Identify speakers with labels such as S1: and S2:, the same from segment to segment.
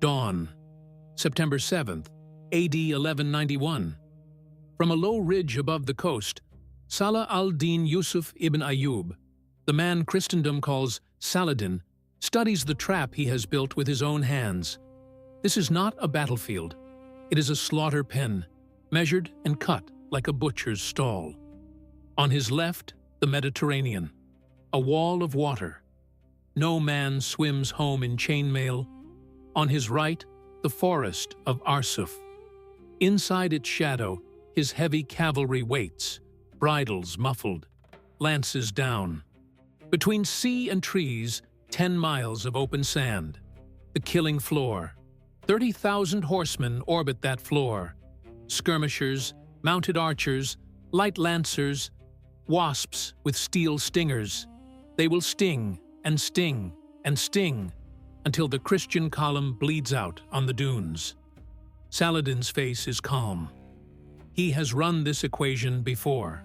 S1: Dawn, September 7th, AD 1191. From a low ridge above the coast, Salah al-Din Yusuf ibn Ayyub, the man Christendom calls Saladin, studies the trap he has built with his own hands. This is not a battlefield. It is a slaughter pen, measured and cut like a butcher's stall. On his left, the Mediterranean, a wall of water. No man swims home in chainmail. On his right, the forest of Arsuf. Inside its shadow, his heavy cavalry waits, bridles muffled, lances down. Between sea and trees, 10 miles of open sand. The killing floor. 30,000 horsemen orbit that floor. Skirmishers, mounted archers, light lancers, wasps with steel stingers. They will sting and sting and sting until the Christian column bleeds out on the dunes. Saladin's face is calm. He has run this equation before.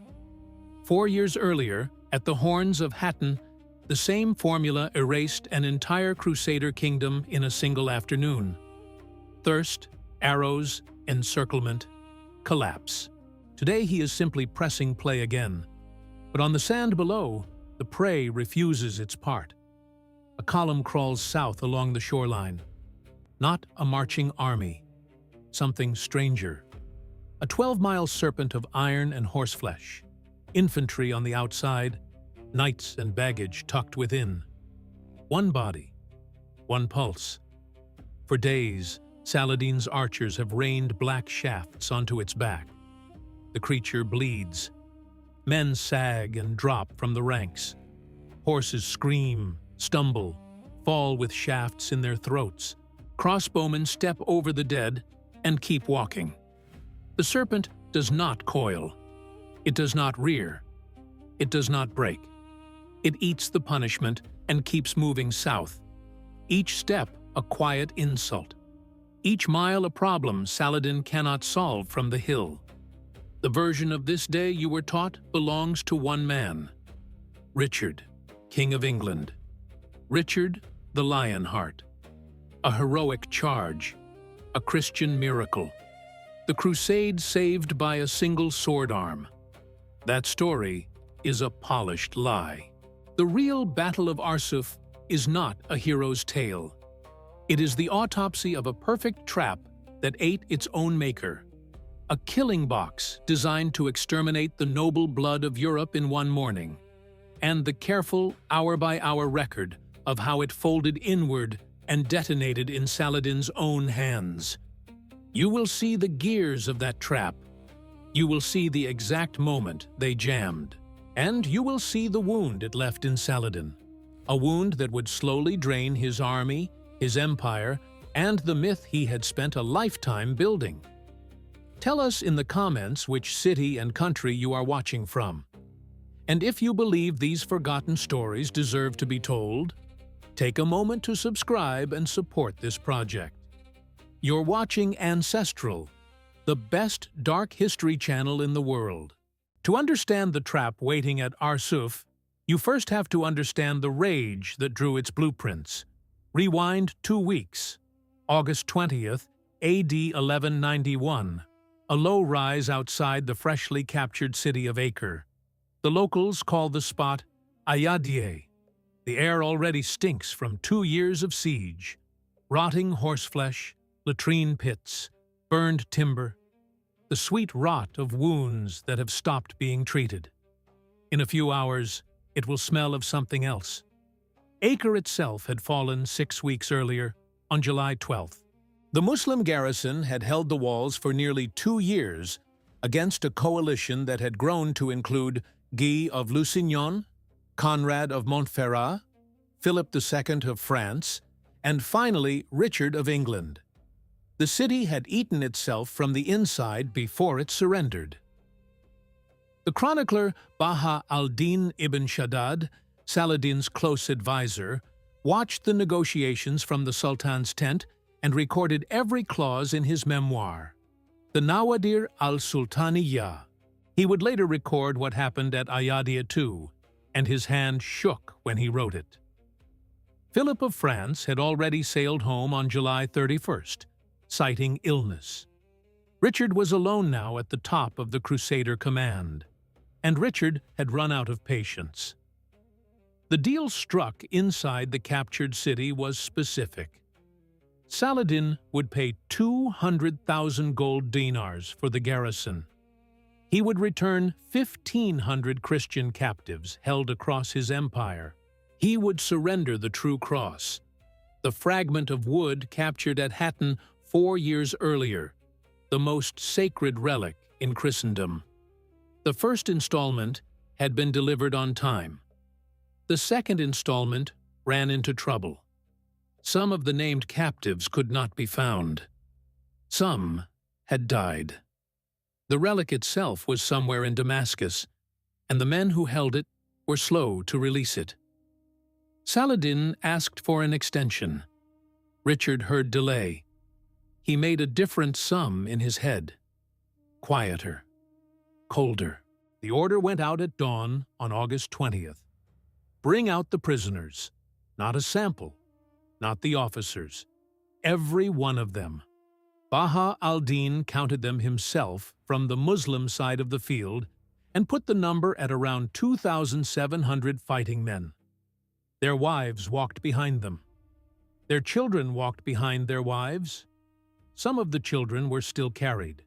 S1: 4 years earlier, at the Horns of Hattin, the same formula erased an entire Crusader kingdom in a single afternoon. Thirst, arrows, encirclement, collapse. Today he is simply pressing play again. But on the sand below, the prey refuses its part. A column crawls south along the shoreline. Not a marching army. Something stranger. A 12-mile serpent of iron and horseflesh. Infantry on the outside, knights and baggage tucked within. One body, one pulse. For days, Saladin's archers have rained black shafts onto its back. The creature bleeds. Men sag and drop from the ranks. Horses scream, stumble, fall with shafts in their throats. Crossbowmen step over the dead and keep walking. The serpent does not coil. It does not rear. It does not break. It eats the punishment and keeps moving south. Each step a quiet insult. Each mile a problem Saladin cannot solve from the hill. The version of this day you were taught belongs to one man. Richard, King of England. Richard the Lionheart. A heroic charge. A Christian miracle. The crusade saved by a single sword arm. That story is a polished lie. The real Battle of Arsuf is not a hero's tale. It is the autopsy of a perfect trap that ate its own maker. A killing box designed to exterminate the noble blood of Europe in one morning. And the careful, hour-by-hour record of how it folded inward and detonated in Saladin's own hands. You will see the gears of that trap. You will see the exact moment they jammed. And you will see the wound it left in Saladin. A wound that would slowly drain his army, his empire, and the myth he had spent a lifetime building. Tell us in the comments which city and country you are watching from. And if you believe these forgotten stories deserve to be told, take a moment to subscribe and support this project. You're watching Ancestral, the best dark history channel in the world. To understand the trap waiting at Arsuf, you first have to understand the rage that drew its blueprints. Rewind 2 weeks. August 20th, AD 1191. A low rise outside the freshly captured city of Acre. The locals call the spot Ayyubid. The air already stinks from 2 years of siege. Rotting horseflesh, latrine pits, burned timber, the sweet rot of wounds that have stopped being treated. In a few hours, it will smell of something else. Acre itself had fallen 6 weeks earlier, on July 12th. The Muslim garrison had held the walls for nearly 2 years against a coalition that had grown to include Guy of Lusignan, Conrad of Montferrat, Philip II of France, and finally Richard of England. The city had eaten itself from the inside before it surrendered. The chronicler Baha al-Din ibn Shaddad, Saladin's close advisor, watched the negotiations from the Sultan's tent and recorded every clause in his memoir, the Nawadir al-Sultaniyya. He would later record what happened at Ayyubid too, and his hand shook when he wrote it. Philip of France had already sailed home on July 31st, citing illness. Richard was alone now at the top of the Crusader command, and Richard had run out of patience. The deal struck inside the captured city was specific. Saladin would pay 200,000 gold dinars for the garrison. He would return 1,500 Christian captives held across his empire. He would surrender the True Cross, the fragment of wood captured at Hattin 4 years earlier, the most sacred relic in Christendom. The first installment had been delivered on time. The second installment ran into trouble. Some of the named captives could not be found. Some had died. The relic itself was somewhere in Damascus, and the men who held it were slow to release it. Saladin asked for an extension. Richard heard delay. He made a different sum in his head. Quieter. Colder. The order went out at dawn on August 20th. Bring out the prisoners. Not a sample. Not the officers. Every one of them. Baha al-Din counted them himself from the Muslim side of the field and put the number at around 2,700 fighting men. Their wives walked behind them. Their children walked behind their wives. Some of the children were still carried.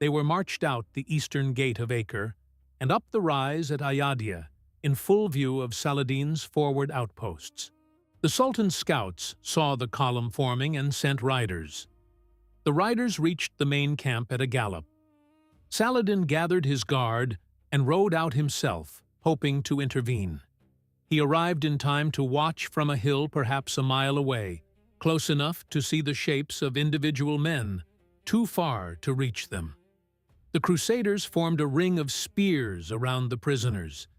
S1: They were marched out the eastern gate of Acre and up the rise at Ayadia in full view of Saladin's forward outposts. The Sultan's scouts saw the column forming and sent riders. The riders reached the main camp at a gallop. Saladin gathered his guard and rode out himself, hoping to intervene. He arrived in time to watch from a hill perhaps a mile away, close enough to see the shapes of individual men, too far to reach them. The Crusaders formed a ring of spears around the prisoners.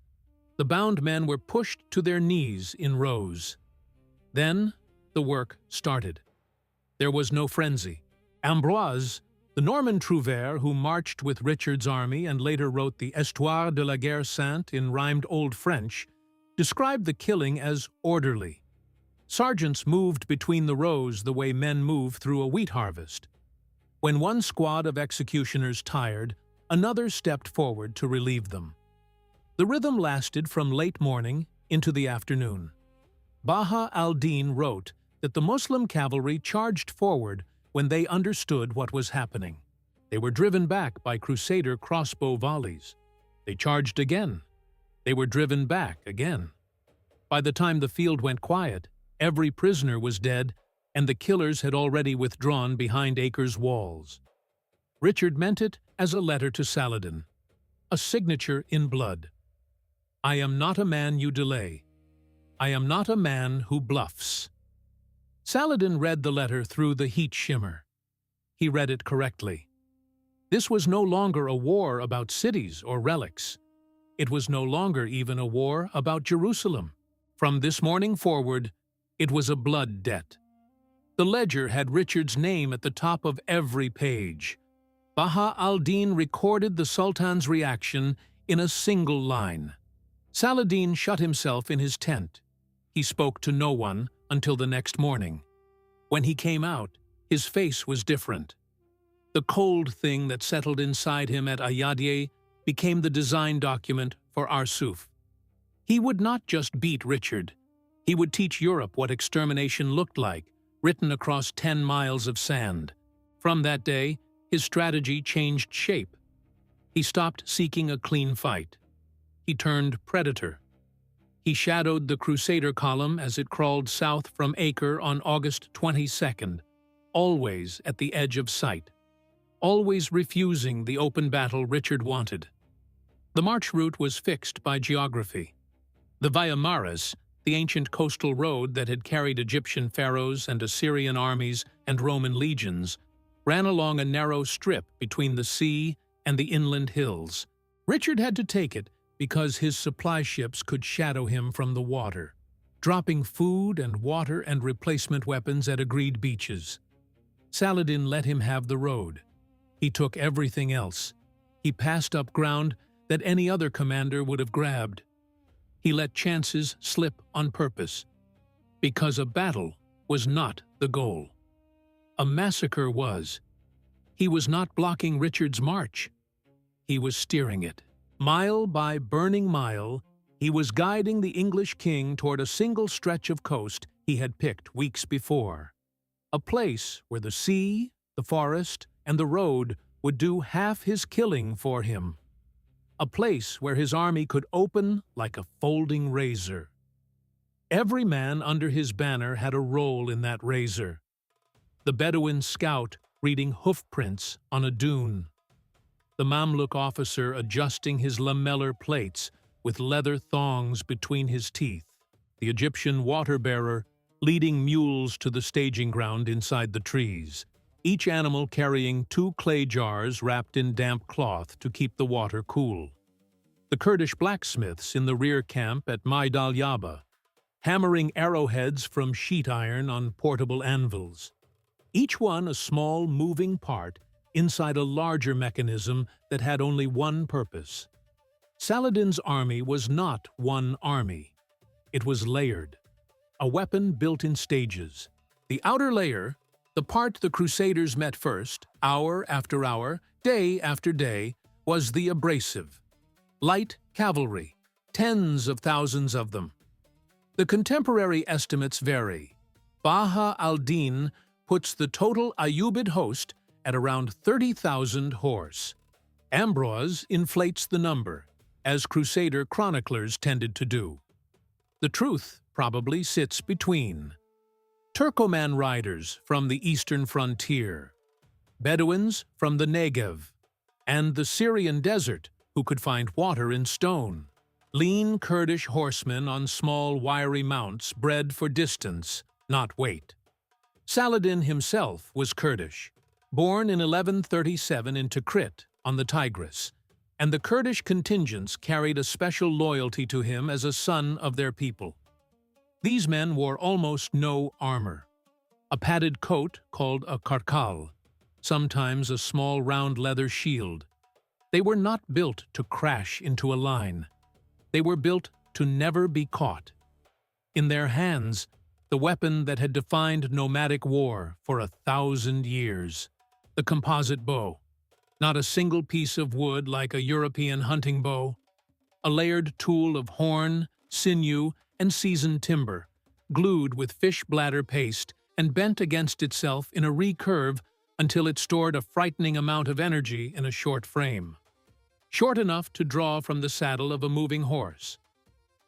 S1: The bound men were pushed to their knees in rows. Then the work started. There was no frenzy. Ambroise, the Norman trouvère who marched with Richard's army and later wrote the Histoire de la Guerre Sainte in rhymed Old French, described the killing as orderly. Sergeants moved between the rows the way men move through a wheat harvest. When one squad of executioners tired, another stepped forward to relieve them. The rhythm lasted from late morning into the afternoon. Baha al-Din wrote that the Muslim cavalry charged forward when they understood what was happening. They were driven back by Crusader crossbow volleys. They charged again. They were driven back again. By the time the field went quiet, every prisoner was dead, and the killers had already withdrawn behind Acre's walls. Richard meant it as a letter to Saladin, a signature in blood. I am not a man you delay. I am not a man who bluffs. Saladin read the letter through the heat shimmer. He read it correctly. This was no longer a war about cities or relics. It was no longer even a war about Jerusalem. From this morning forward, it was a blood debt. The ledger had Richard's name at the top of every page. Baha al-Din recorded the Sultan's reaction in a single line. Saladin shut himself in his tent. He spoke to no one until the next morning. When he came out, his face was different. The cold thing that settled inside him at Ayadia became the design document for Arsuf. He would not just beat Richard. He would teach Europe what extermination looked like, written across 10 miles of sand. From that day, his strategy changed shape. He stopped seeking a clean fight. He turned predator. He shadowed the Crusader column as it crawled south from Acre on August 22nd, always at the edge of sight, always refusing the open battle Richard wanted. The march route was fixed by geography. The Via Maris, the ancient coastal road that had carried Egyptian pharaohs and Assyrian armies and Roman legions, ran along a narrow strip between the sea and the inland hills. Richard had to take it because his supply ships could shadow him from the water, dropping food and water and replacement weapons at agreed beaches. Saladin let him have the road. He took everything else. He passed up ground that any other commander would have grabbed. He let chances slip on purpose. Because a battle was not the goal. A massacre was. He was not blocking Richard's march. He was steering it. Mile by burning mile, he was guiding the English king toward a single stretch of coast he had picked weeks before. A place where the sea, the forest, and the road would do half his killing for him. A place where his army could open like a folding razor. Every man under his banner had a role in that razor. The Bedouin scout reading hoofprints on a dune. The Mamluk officer adjusting his lamellar plates with leather thongs between his teeth. The Egyptian water-bearer leading mules to the staging ground inside the trees, each animal carrying 2 clay jars wrapped in damp cloth to keep the water cool. The Kurdish blacksmiths in the rear camp at Maydal Yaba, hammering arrowheads from sheet iron on portable anvils. Each one a small moving part inside a larger mechanism that had only one purpose. Saladin's army was not one army. It was layered, a weapon built in stages. The outer layer, the part the Crusaders met first, hour after hour, day after day, was the abrasive. Light cavalry, tens of thousands of them. The contemporary estimates vary. Baha al-Din puts the total Ayyubid host at around 30,000 horse. Ambrose inflates the number, as Crusader chroniclers tended to do. The truth probably sits between. Turkoman riders from the eastern frontier, Bedouins from the Negev, and the Syrian desert who could find water in stone. Lean Kurdish horsemen on small wiry mounts bred for distance, not weight. Saladin himself was Kurdish, born in 1137 in Tikrit on the Tigris, and the Kurdish contingents carried a special loyalty to him as a son of their people. These men wore almost no armor. A padded coat called a karkal, sometimes a small round leather shield. They were not built to crash into a line. They were built to never be caught. In their hands, the weapon that had defined nomadic war for 1,000 years, the composite bow. Not a single piece of wood like a European hunting bow. A layered tool of horn, sinew, and seasoned timber, glued with fish bladder paste and bent against itself in a recurve until it stored a frightening amount of energy in a short frame. Short enough to draw from the saddle of a moving horse.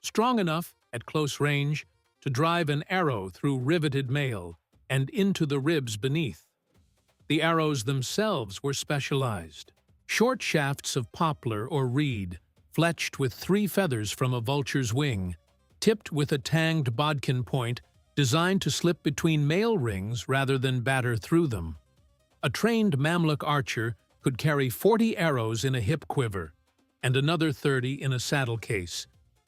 S1: Strong enough, at close range, to drive an arrow through riveted mail and into the ribs beneath. The arrows themselves were specialized. Short shafts of poplar or reed, fletched with 3 feathers from a vulture's wing, tipped with a tanged bodkin point designed to slip between mail rings rather than batter through them. A trained Mamluk archer could carry 40 arrows in a hip quiver and another 30 in a saddle case,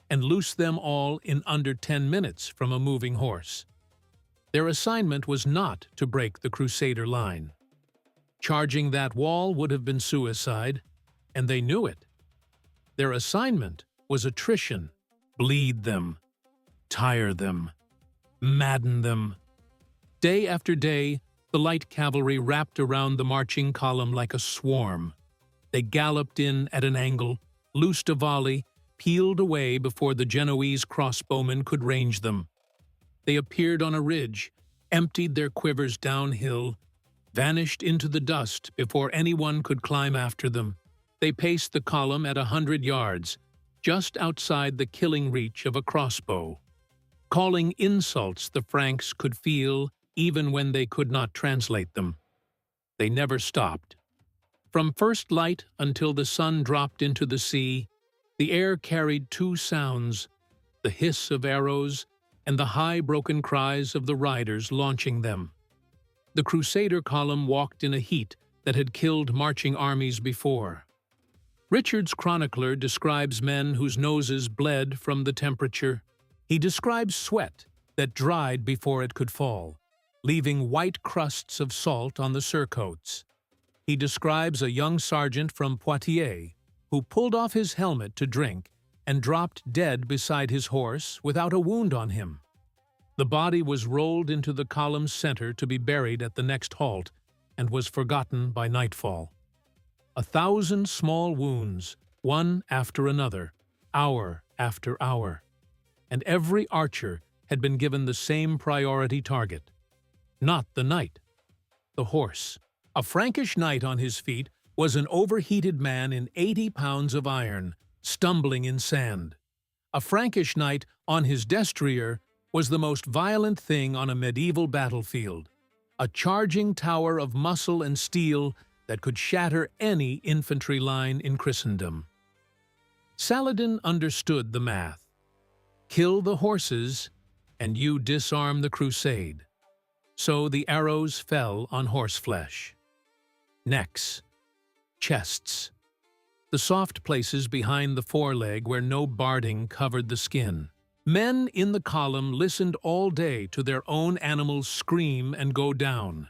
S1: and loose them all in under 10 minutes from a moving horse. Their assignment was not to break the Crusader line. Charging that wall would have been suicide, and they knew it. Their assignment was attrition. Bleed them, tire them, madden them. Day after day, the light cavalry wrapped around the marching column like a swarm. They galloped in at an angle, loosed a volley, peeled away before the Genoese crossbowmen could range them. They appeared on a ridge, emptied their quivers downhill, vanished into the dust before anyone could climb after them. They paced the column at 100 yards, just outside the killing reach of a crossbow, calling insults the Franks could feel even when they could not translate them. They never stopped. From first light until the sun dropped into the sea, the air carried 2 sounds, the hiss of arrows and the high broken cries of the riders launching them. The Crusader column walked in a heat that had killed marching armies before. Richard's chronicler describes men whose noses bled from the temperature. He describes sweat that dried before it could fall, leaving white crusts of salt on the surcoats. He describes a young sergeant from Poitiers who pulled off his helmet to drink and dropped dead beside his horse without a wound on him. The body was rolled into the column's center to be buried at the next halt and was forgotten by nightfall. 1,000 small wounds, one after another, hour after hour, and every archer had been given the same priority target. Not the knight, the horse. A Frankish knight on his feet was an overheated man in 80 pounds of iron, stumbling in sand. A Frankish knight on his destrier was the most violent thing on a medieval battlefield, a charging tower of muscle and steel that could shatter any infantry line in Christendom. Saladin understood the math. Kill the horses, and you disarm the crusade. So the arrows fell on horseflesh. Necks, chests, the soft places behind the foreleg where no barding covered the skin. Men in the column listened all day to their own animals scream and go down.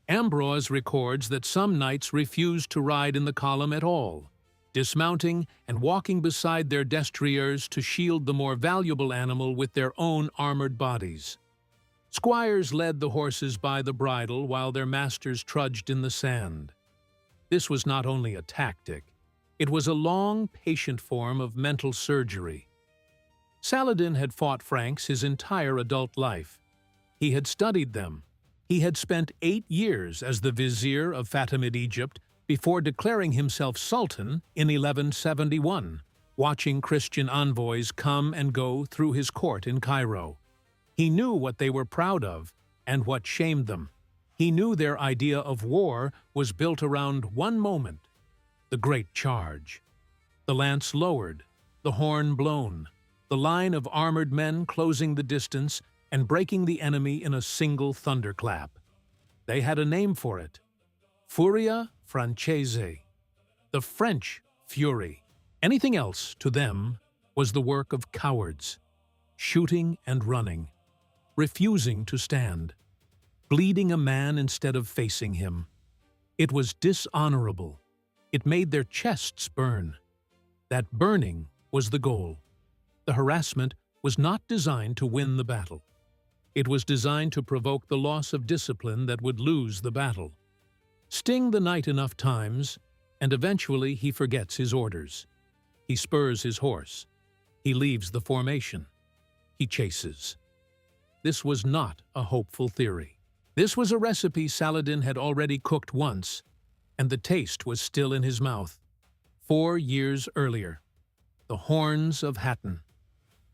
S1: Ambrose records that some knights refused to ride in the column at all, dismounting and walking beside their destriers to shield the more valuable animal with their own armored bodies. Squires led the horses by the bridle while their masters trudged in the sand. This was not only a tactic, it was a long, patient form of mental surgery. Saladin had fought Franks his entire adult life. He had studied them. He had spent 8 years as the vizier of Fatimid Egypt before declaring himself sultan in 1171, watching Christian envoys come and go through his court in Cairo. He knew what they were proud of and what shamed them. He knew their idea of war was built around one moment, the great charge. The lance lowered, the horn blown, the line of armored men closing the distance and breaking the enemy in a single thunderclap. They had a name for it: Furia Francese, the French fury. Anything else, to them, was the work of cowards, shooting and running, refusing to stand, bleeding a man instead of facing him. It was dishonorable. It made their chests burn. That burning was the goal. The harassment was not designed to win the battle. It was designed to provoke the loss of discipline that would lose the battle. Sting the knight enough times, and eventually he forgets his orders. He spurs his horse. He leaves the formation. He chases. This was not a hopeful theory. This was a recipe Saladin had already cooked once, and the taste was still in his mouth. 4 years earlier. The Horns of Hattin.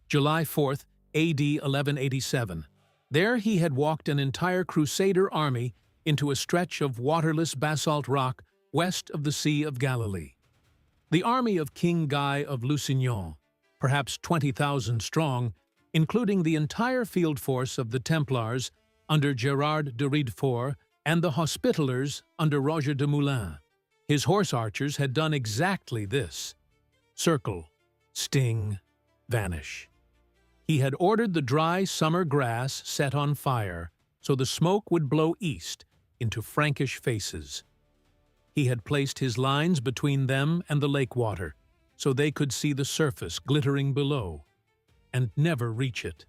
S1: July 4th, A.D. 1187. There he had walked an entire Crusader army into a stretch of waterless basalt rock west of the Sea of Galilee. The army of King Guy of Lusignan, perhaps 20,000 strong, including the entire field force of the Templars under Gerard de Riedfort and the Hospitallers under Roger de Moulins. His horse archers had done exactly this: circle, sting, vanish. He had ordered the dry summer grass set on fire so the smoke would blow east into Frankish faces. He had placed his lines between them and the lake water so they could see the surface glittering below and never reach it.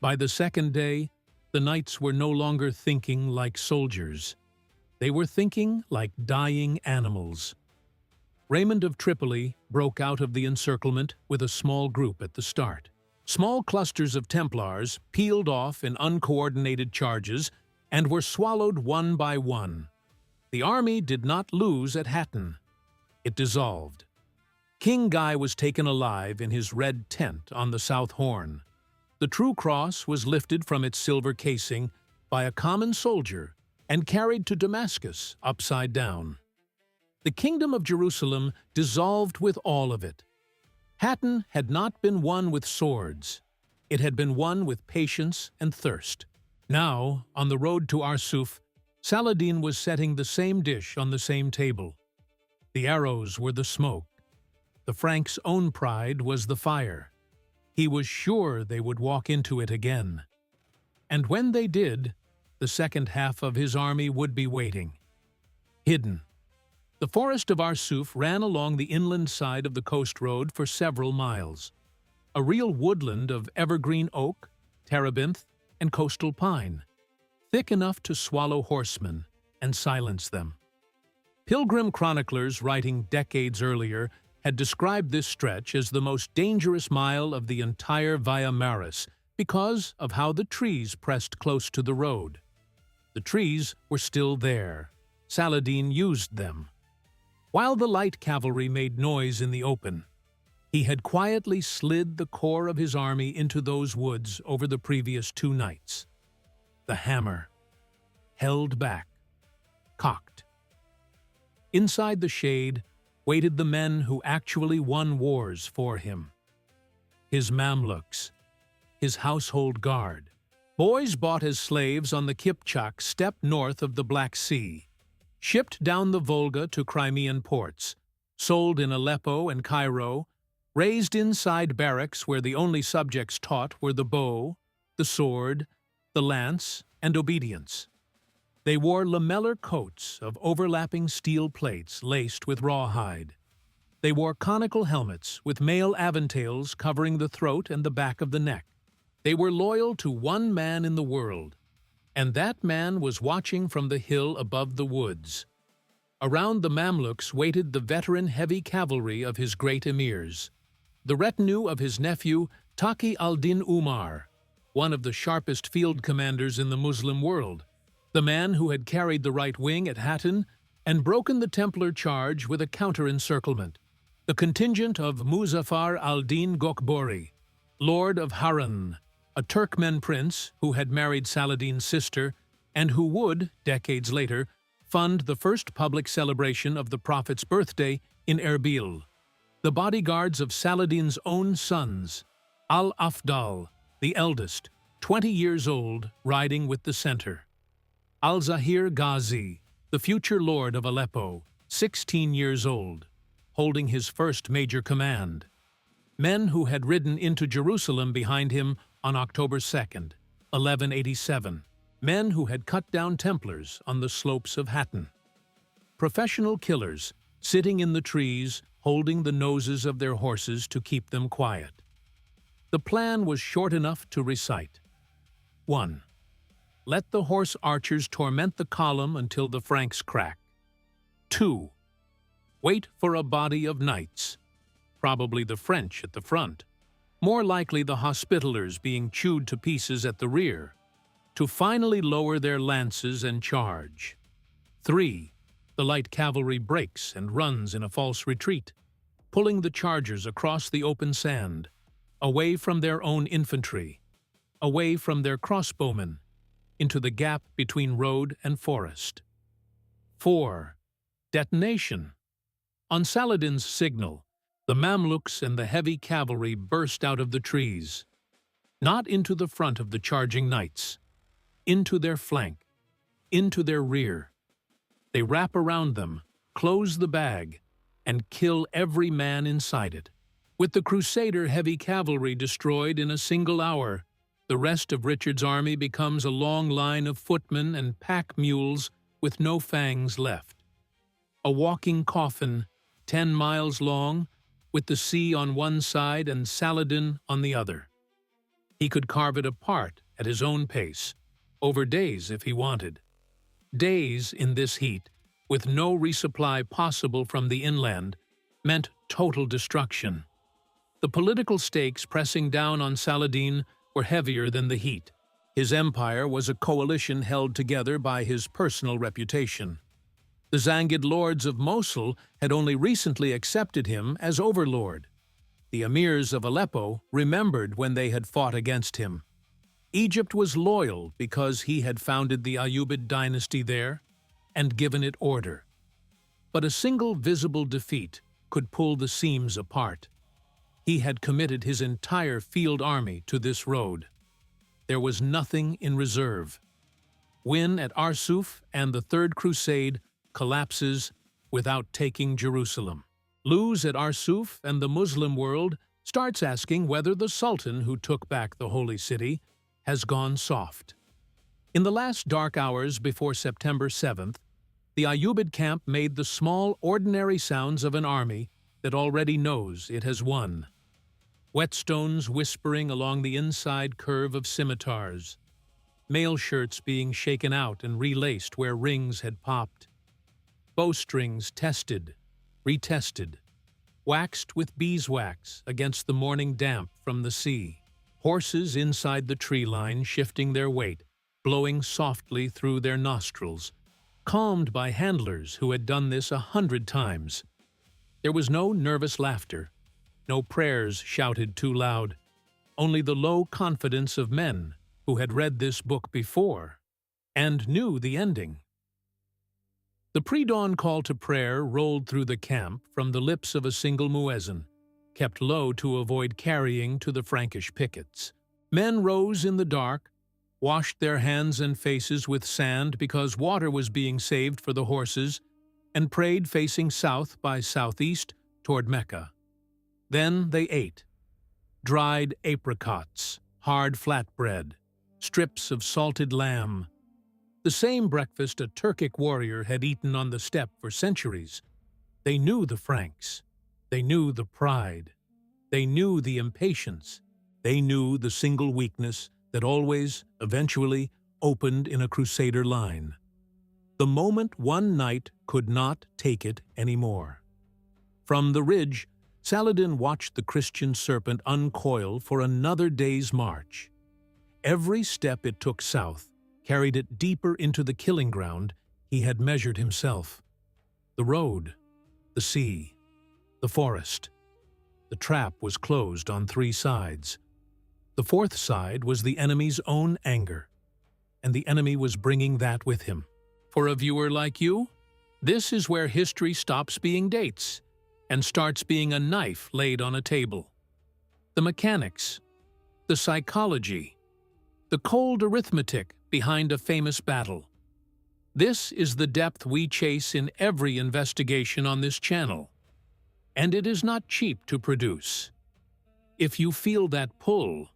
S1: By the second day, the knights were no longer thinking like soldiers. They were thinking like dying animals. Raymond of Tripoli broke out of the encirclement with a small group at the start. Small clusters of Templars peeled off in uncoordinated charges and were swallowed one by one. The army did not lose at Hattin. It dissolved. King Guy was taken alive in his red tent on the South Horn. The true cross was lifted from its silver casing by a common soldier and carried to Damascus upside down. The kingdom of Jerusalem dissolved with all of it. Hattin had not been won with swords. It had been won with patience and thirst. Now, on the road to Arsuf, Saladin was setting the same dish on the same table. The arrows were the smoke. The Franks' own pride was the fire. He was sure they would walk into it again. And when they did, the second half of his army would be waiting. Hidden. The forest of Arsuf ran along the inland side of the coast road for several miles. A real woodland of evergreen oak, terebinth, and coastal pine, thick enough to swallow horsemen and silence them. Pilgrim chroniclers writing decades earlier had described this stretch as the most dangerous mile of the entire Via Maris because of how the trees pressed close to the road. The trees were still there. Saladin used them. While the light cavalry made noise in the open, he had quietly slid the core of his army into those woods over the previous 2 nights. The hammer, held back, cocked. Inside the shade waited the men who actually won wars for him. His Mamluks, his household guard. Boys bought as slaves on the Kipchak steppe north of the Black Sea, shipped down the Volga to Crimean ports, sold in Aleppo and Cairo, raised inside barracks where the only subjects taught were the bow, the sword, the lance, and obedience. They wore lamellar coats of overlapping steel plates laced with rawhide. They wore conical helmets with mail aventails covering the throat and the back of the neck. They were loyal to one man in the world, and that man was watching from the hill above the woods. Around the Mamluks waited the veteran heavy cavalry of his great emirs, the retinue of his nephew Taqi al-Din Umar, one of the sharpest field commanders in the Muslim world, the man who had carried the right wing at Hattin and broken the Templar charge with a counter-encirclement, the contingent of Muzaffar al-Din Gokbori, Lord of Harran, a Turkmen prince who had married Saladin's sister and who would, decades later, fund the first public celebration of the Prophet's birthday in Erbil. The bodyguards of Saladin's own sons, Al-Afdal, the eldest, 20 years old, riding with the center. Al-Zahir Ghazi, the future lord of Aleppo, 16 years old, holding his first major command. Men who had ridden into Jerusalem behind him on October 2nd, 1187. Men who had cut down Templars on the slopes of Hattin. Professional killers, sitting in the trees, holding the noses of their horses to keep them quiet. The plan was short enough to recite. 1. Let the horse archers torment the column until the Franks crack. 2. Wait for a body of knights, probably the French at the front, more likely the Hospitallers being chewed to pieces at the rear, to finally lower their lances and charge. 3. The light cavalry breaks and runs in a false retreat, pulling the chargers across the open sand, away from their own infantry, away from their crossbowmen, into the gap between road and forest. 4. Detonation. On Saladin's signal, the Mamluks and the heavy cavalry burst out of the trees, not into the front of the charging knights, into their flank, into their rear. They wrap around them, close the bag, and kill every man inside it. With the Crusader heavy cavalry destroyed in a single hour, the rest of Richard's army becomes a long line of footmen and pack mules with no fangs left. A walking coffin, 10 miles long, with the sea on one side and Saladin on the other. He could carve it apart at his own pace, over days if he wanted. Days in this heat, with no resupply possible from the inland, meant total destruction. The political stakes pressing down on Saladin were heavier than the heat. His empire was a coalition held together by his personal reputation. The Zangid lords of Mosul had only recently accepted him as overlord. The emirs of Aleppo remembered when they had fought against him. Egypt was loyal because he had founded the Ayyubid dynasty there and given it order. But a single visible defeat could pull the seams apart. He had committed his entire field army to this road. There was nothing in reserve. Win at Arsuf and the Third Crusade collapses without taking Jerusalem. Lose at Arsuf and the Muslim world starts asking whether the Sultan who took back the Holy City has gone soft. In the last dark hours before September 7th, the Ayyubid camp made the small, ordinary sounds of an army that already knows it has won. Whetstones whispering along the inside curve of scimitars, mail shirts being shaken out and relaced where rings had popped, bowstrings tested, retested, waxed with beeswax against the morning damp from the sea, horses inside the tree line shifting their weight, blowing softly through their nostrils, calmed by handlers who had done this 100 times. There was no nervous laughter, no prayers shouted too loud, only the low confidence of men who had read this book before and knew the ending. The pre-dawn call to prayer rolled through the camp from the lips of a single muezzin, kept low to avoid carrying to the Frankish pickets. Men rose in the dark, washed their hands and faces with sand because water was being saved for the horses, and prayed facing south by southeast toward Mecca. Then they ate. Dried apricots, hard flatbread, strips of salted lamb. The same breakfast a Turkic warrior had eaten on the steppe for centuries. They knew the Franks. They knew the pride. They knew the impatience. They knew the single weakness that always, eventually, opened in a crusader line. The moment one knight could not take it anymore. From the ridge, Saladin watched the Christian serpent uncoil for another day's march. Every step it took south carried it deeper into the killing ground he had measured himself. The road, the sea, the forest. The trap was closed on 3 sides. The 4th side was the enemy's own anger, and the enemy was bringing that with him. For a viewer like you, this is where history stops being dates and starts being a knife laid on a table. The mechanics, the psychology, the cold arithmetic behind a famous battle. This is the depth we chase in every investigation on this channel, and it is not cheap to produce. If you feel that pull,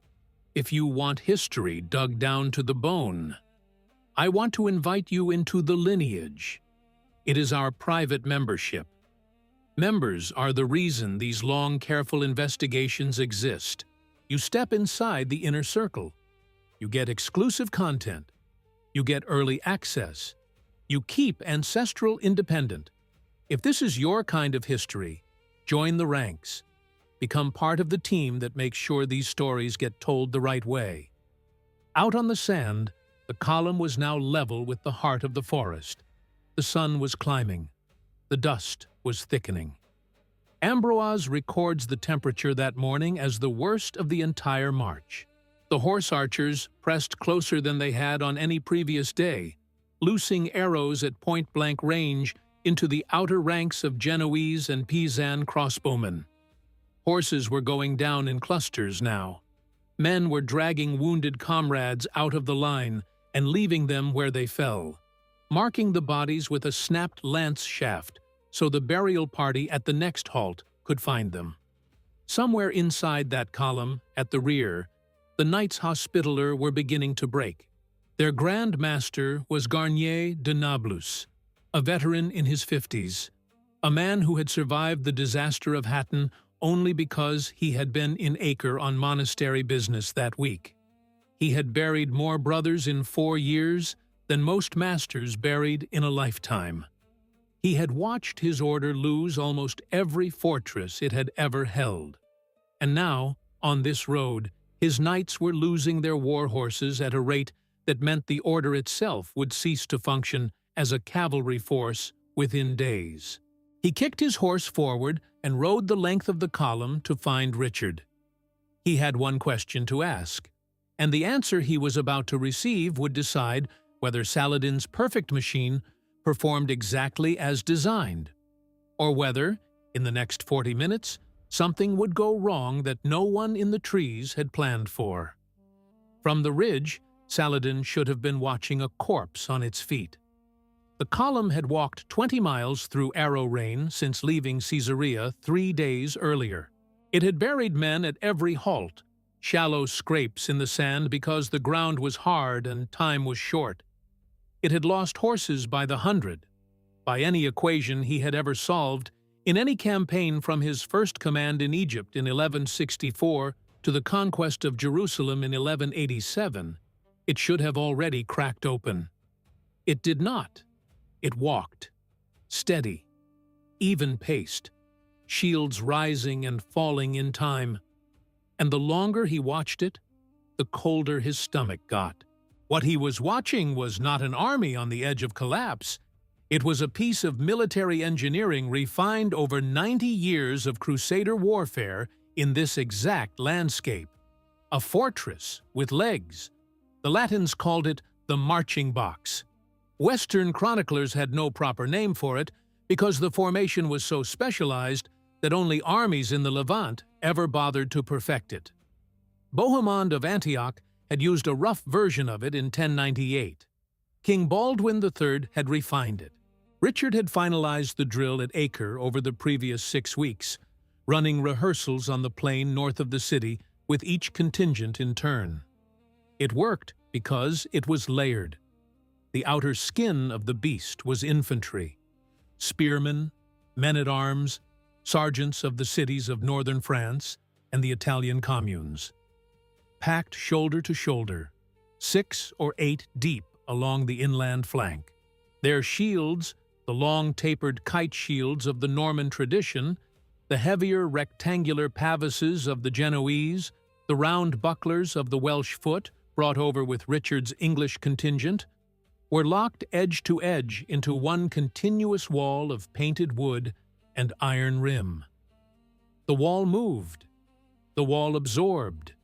S1: if you want history dug down to the bone, I want to invite you into the lineage. It is our private membership. Members are the reason these long, careful investigations exist. You step inside the inner circle. You get exclusive content. You get early access. You keep ancestral independent. If this is your kind of history, join the ranks. Become part of the team that makes sure these stories get told the right way. Out on the sand, the column was now level with the heart of the forest. The sun was climbing. The dust was thickening. Ambroise records the temperature that morning as the worst of the entire march. The horse archers pressed closer than they had on any previous day, loosing arrows at point-blank range into the outer ranks of Genoese and Pisan crossbowmen. Horses were going down in clusters now. Men were dragging wounded comrades out of the line and leaving them where they fell, marking the bodies with a snapped lance shaft so the burial party at the next halt could find them. Somewhere inside that column, at the rear, the Knights Hospitaller were beginning to break. Their Grand Master was Garnier de Nablus, a veteran in his 50s, a man who had survived the disaster of Hattin only because he had been in Acre on monastery business that week. He had buried more brothers in 4 years than most masters buried in a lifetime. He had watched his order lose almost every fortress it had ever held. And now, on this road, his knights were losing their war horses at a rate that meant the order itself would cease to function as a cavalry force within days. He kicked his horse forward and rode the length of the column to find Richard. He had one question to ask, and the answer he was about to receive would decide whether Saladin's perfect machine performed exactly as designed, or whether, in the next 40 minutes, something would go wrong that no one in the trees had planned for. From the ridge, Saladin should have been watching a corpse on its feet. The column had walked 20 miles through arrow rain since leaving Caesarea 3 days earlier. It had buried men at every halt, shallow scrapes in the sand because the ground was hard and time was short. It had lost horses by the 100. By any equation he had ever solved, in any campaign from his first command in Egypt in 1164 to the conquest of Jerusalem in 1187, It should have already cracked open. It did not. It walked, steady, even-paced, shields rising and falling in time. And the longer he watched it, the colder his stomach got. What he was watching was not an army on the edge of collapse. It was a piece of military engineering refined over 90 years of Crusader warfare in this exact landscape. A fortress with legs. The Latins called it the marching box. Western chroniclers had no proper name for it because the formation was so specialized that only armies in the Levant ever bothered to perfect it. Bohemond of Antioch had used a rough version of it in 1098. King Baldwin III had refined it. Richard had finalized the drill at Acre over the previous 6 weeks, running rehearsals on the plain north of the city with each contingent in turn. It worked because it was layered. The outer skin of the beast was infantry, spearmen, men-at-arms, sergeants of the cities of northern France and the Italian communes. Packed shoulder to shoulder, 6 or 8 deep along the inland flank. Their shields, the long tapered kite shields of the Norman tradition, the heavier rectangular pavises of the Genoese, the round bucklers of the Welsh foot brought over with Richard's English contingent, were locked edge to edge into one continuous wall of painted wood and iron rim. The wall moved. The wall absorbed.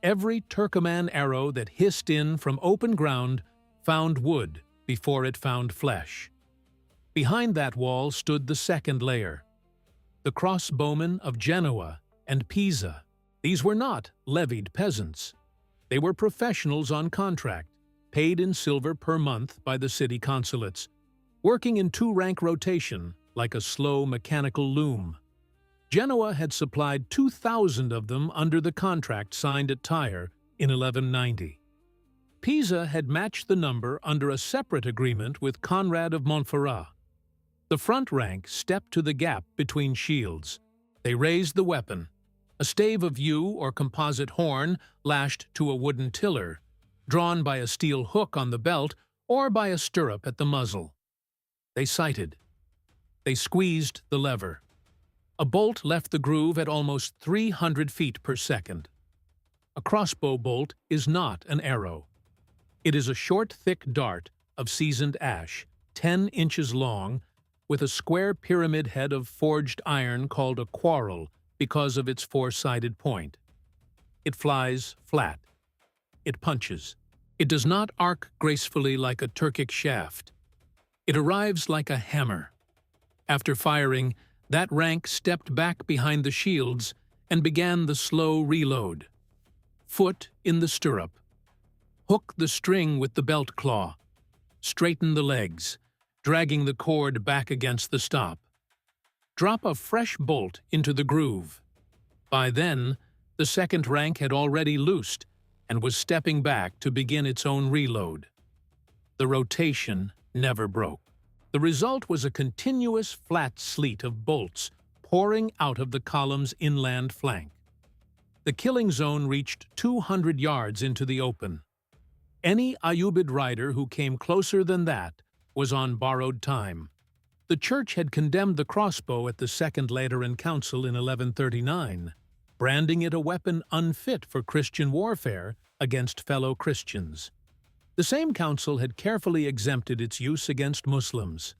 S1: Every Turkoman arrow that hissed in from open ground found wood before it found flesh. Behind that wall stood the second layer, the crossbowmen of Genoa and Pisa. These were not levied peasants. They were professionals on contract, paid in silver per month by the city consulates, working in 2-rank rotation like a slow mechanical loom. Genoa had supplied 2,000 of them under the contract signed at Tyre in 1190. Pisa had matched the number under a separate agreement with Conrad of Montferrat. The front rank stepped to the gap between shields. They raised the weapon, a stave of yew or composite horn lashed to a wooden tiller, drawn by a steel hook on the belt or by a stirrup at the muzzle. They sighted. They squeezed the lever. A bolt left the groove at almost 300 feet per second. A crossbow bolt is not an arrow. It is a short, thick dart of seasoned ash, 10 inches long, with a square pyramid head of forged iron called a quarrel because of its 4-sided point. It flies flat. It punches. It does not arc gracefully like a Turkic shaft. It arrives like a hammer. After firing, that rank stepped back behind the shields and began the slow reload. Foot in the stirrup. Hook the string with the belt claw. Straighten the legs, dragging the cord back against the stop. Drop a fresh bolt into the groove. By then, the second rank had already loosed and was stepping back to begin its own reload. The rotation never broke. The result was a continuous flat sleet of bolts pouring out of the column's inland flank. The killing zone reached 200 yards into the open. Any Ayyubid rider who came closer than that was on borrowed time. The Church had condemned the crossbow at the Second Lateran Council in 1139, branding it a weapon unfit for Christian warfare against fellow Christians. The same council had carefully exempted its use against Muslims.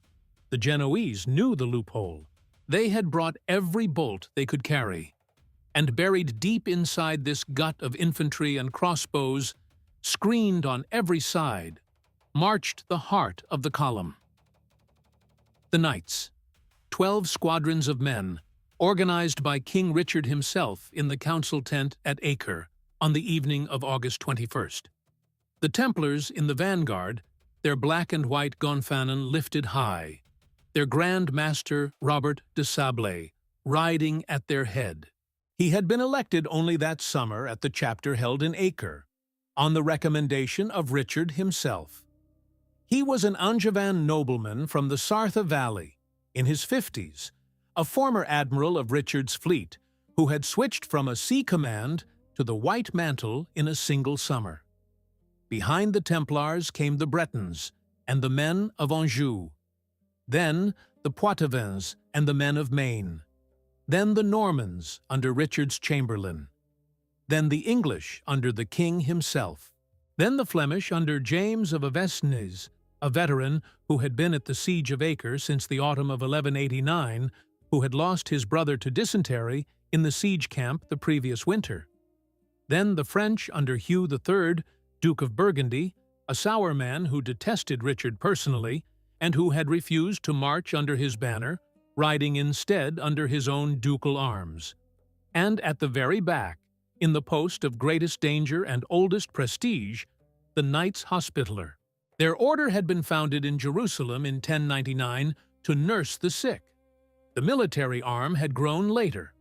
S1: The Genoese knew the loophole. They had brought every bolt they could carry, and buried deep inside this gut of infantry and crossbows, screened on every side, marched the heart of the column. The Knights, 12 squadrons of men, organized by King Richard himself in the council tent at Acre on the evening of August 21st. The Templars in the vanguard, their black and white gonfanon lifted high, their Grand Master Robert de Sablé riding at their head. He had been elected only that summer at the chapter held in Acre, on the recommendation of Richard himself. He was an Angevin nobleman from the Sartha Valley, in his 50s, a former admiral of Richard's fleet, who had switched from a sea command to the White Mantle in a single summer. Behind the Templars came the Bretons and the men of Anjou. Then the Poitevins and the men of Maine. Then the Normans under Richard's chamberlain. Then the English under the king himself. Then the Flemish under James of Avesnes, a veteran who had been at the siege of Acre since the autumn of 1189, who had lost his brother to dysentery in the siege camp the previous winter. Then the French under Hugh III, Duke of Burgundy, a sour man who detested Richard personally and who had refused to march under his banner, riding instead under his own ducal arms. And at the very back, in the post of greatest danger and oldest prestige, the Knights Hospitaller. Their order had been founded in Jerusalem in 1099 to nurse the sick. The military arm had grown later.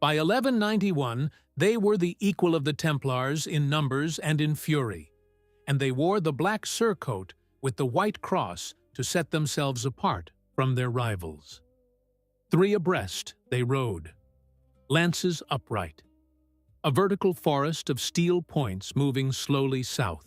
S1: By 1191, they were the equal of the Templars in numbers and in fury, and they wore the black surcoat with the white cross to set themselves apart from their rivals. 3 abreast they rode, lances upright, a vertical forest of steel points moving slowly south.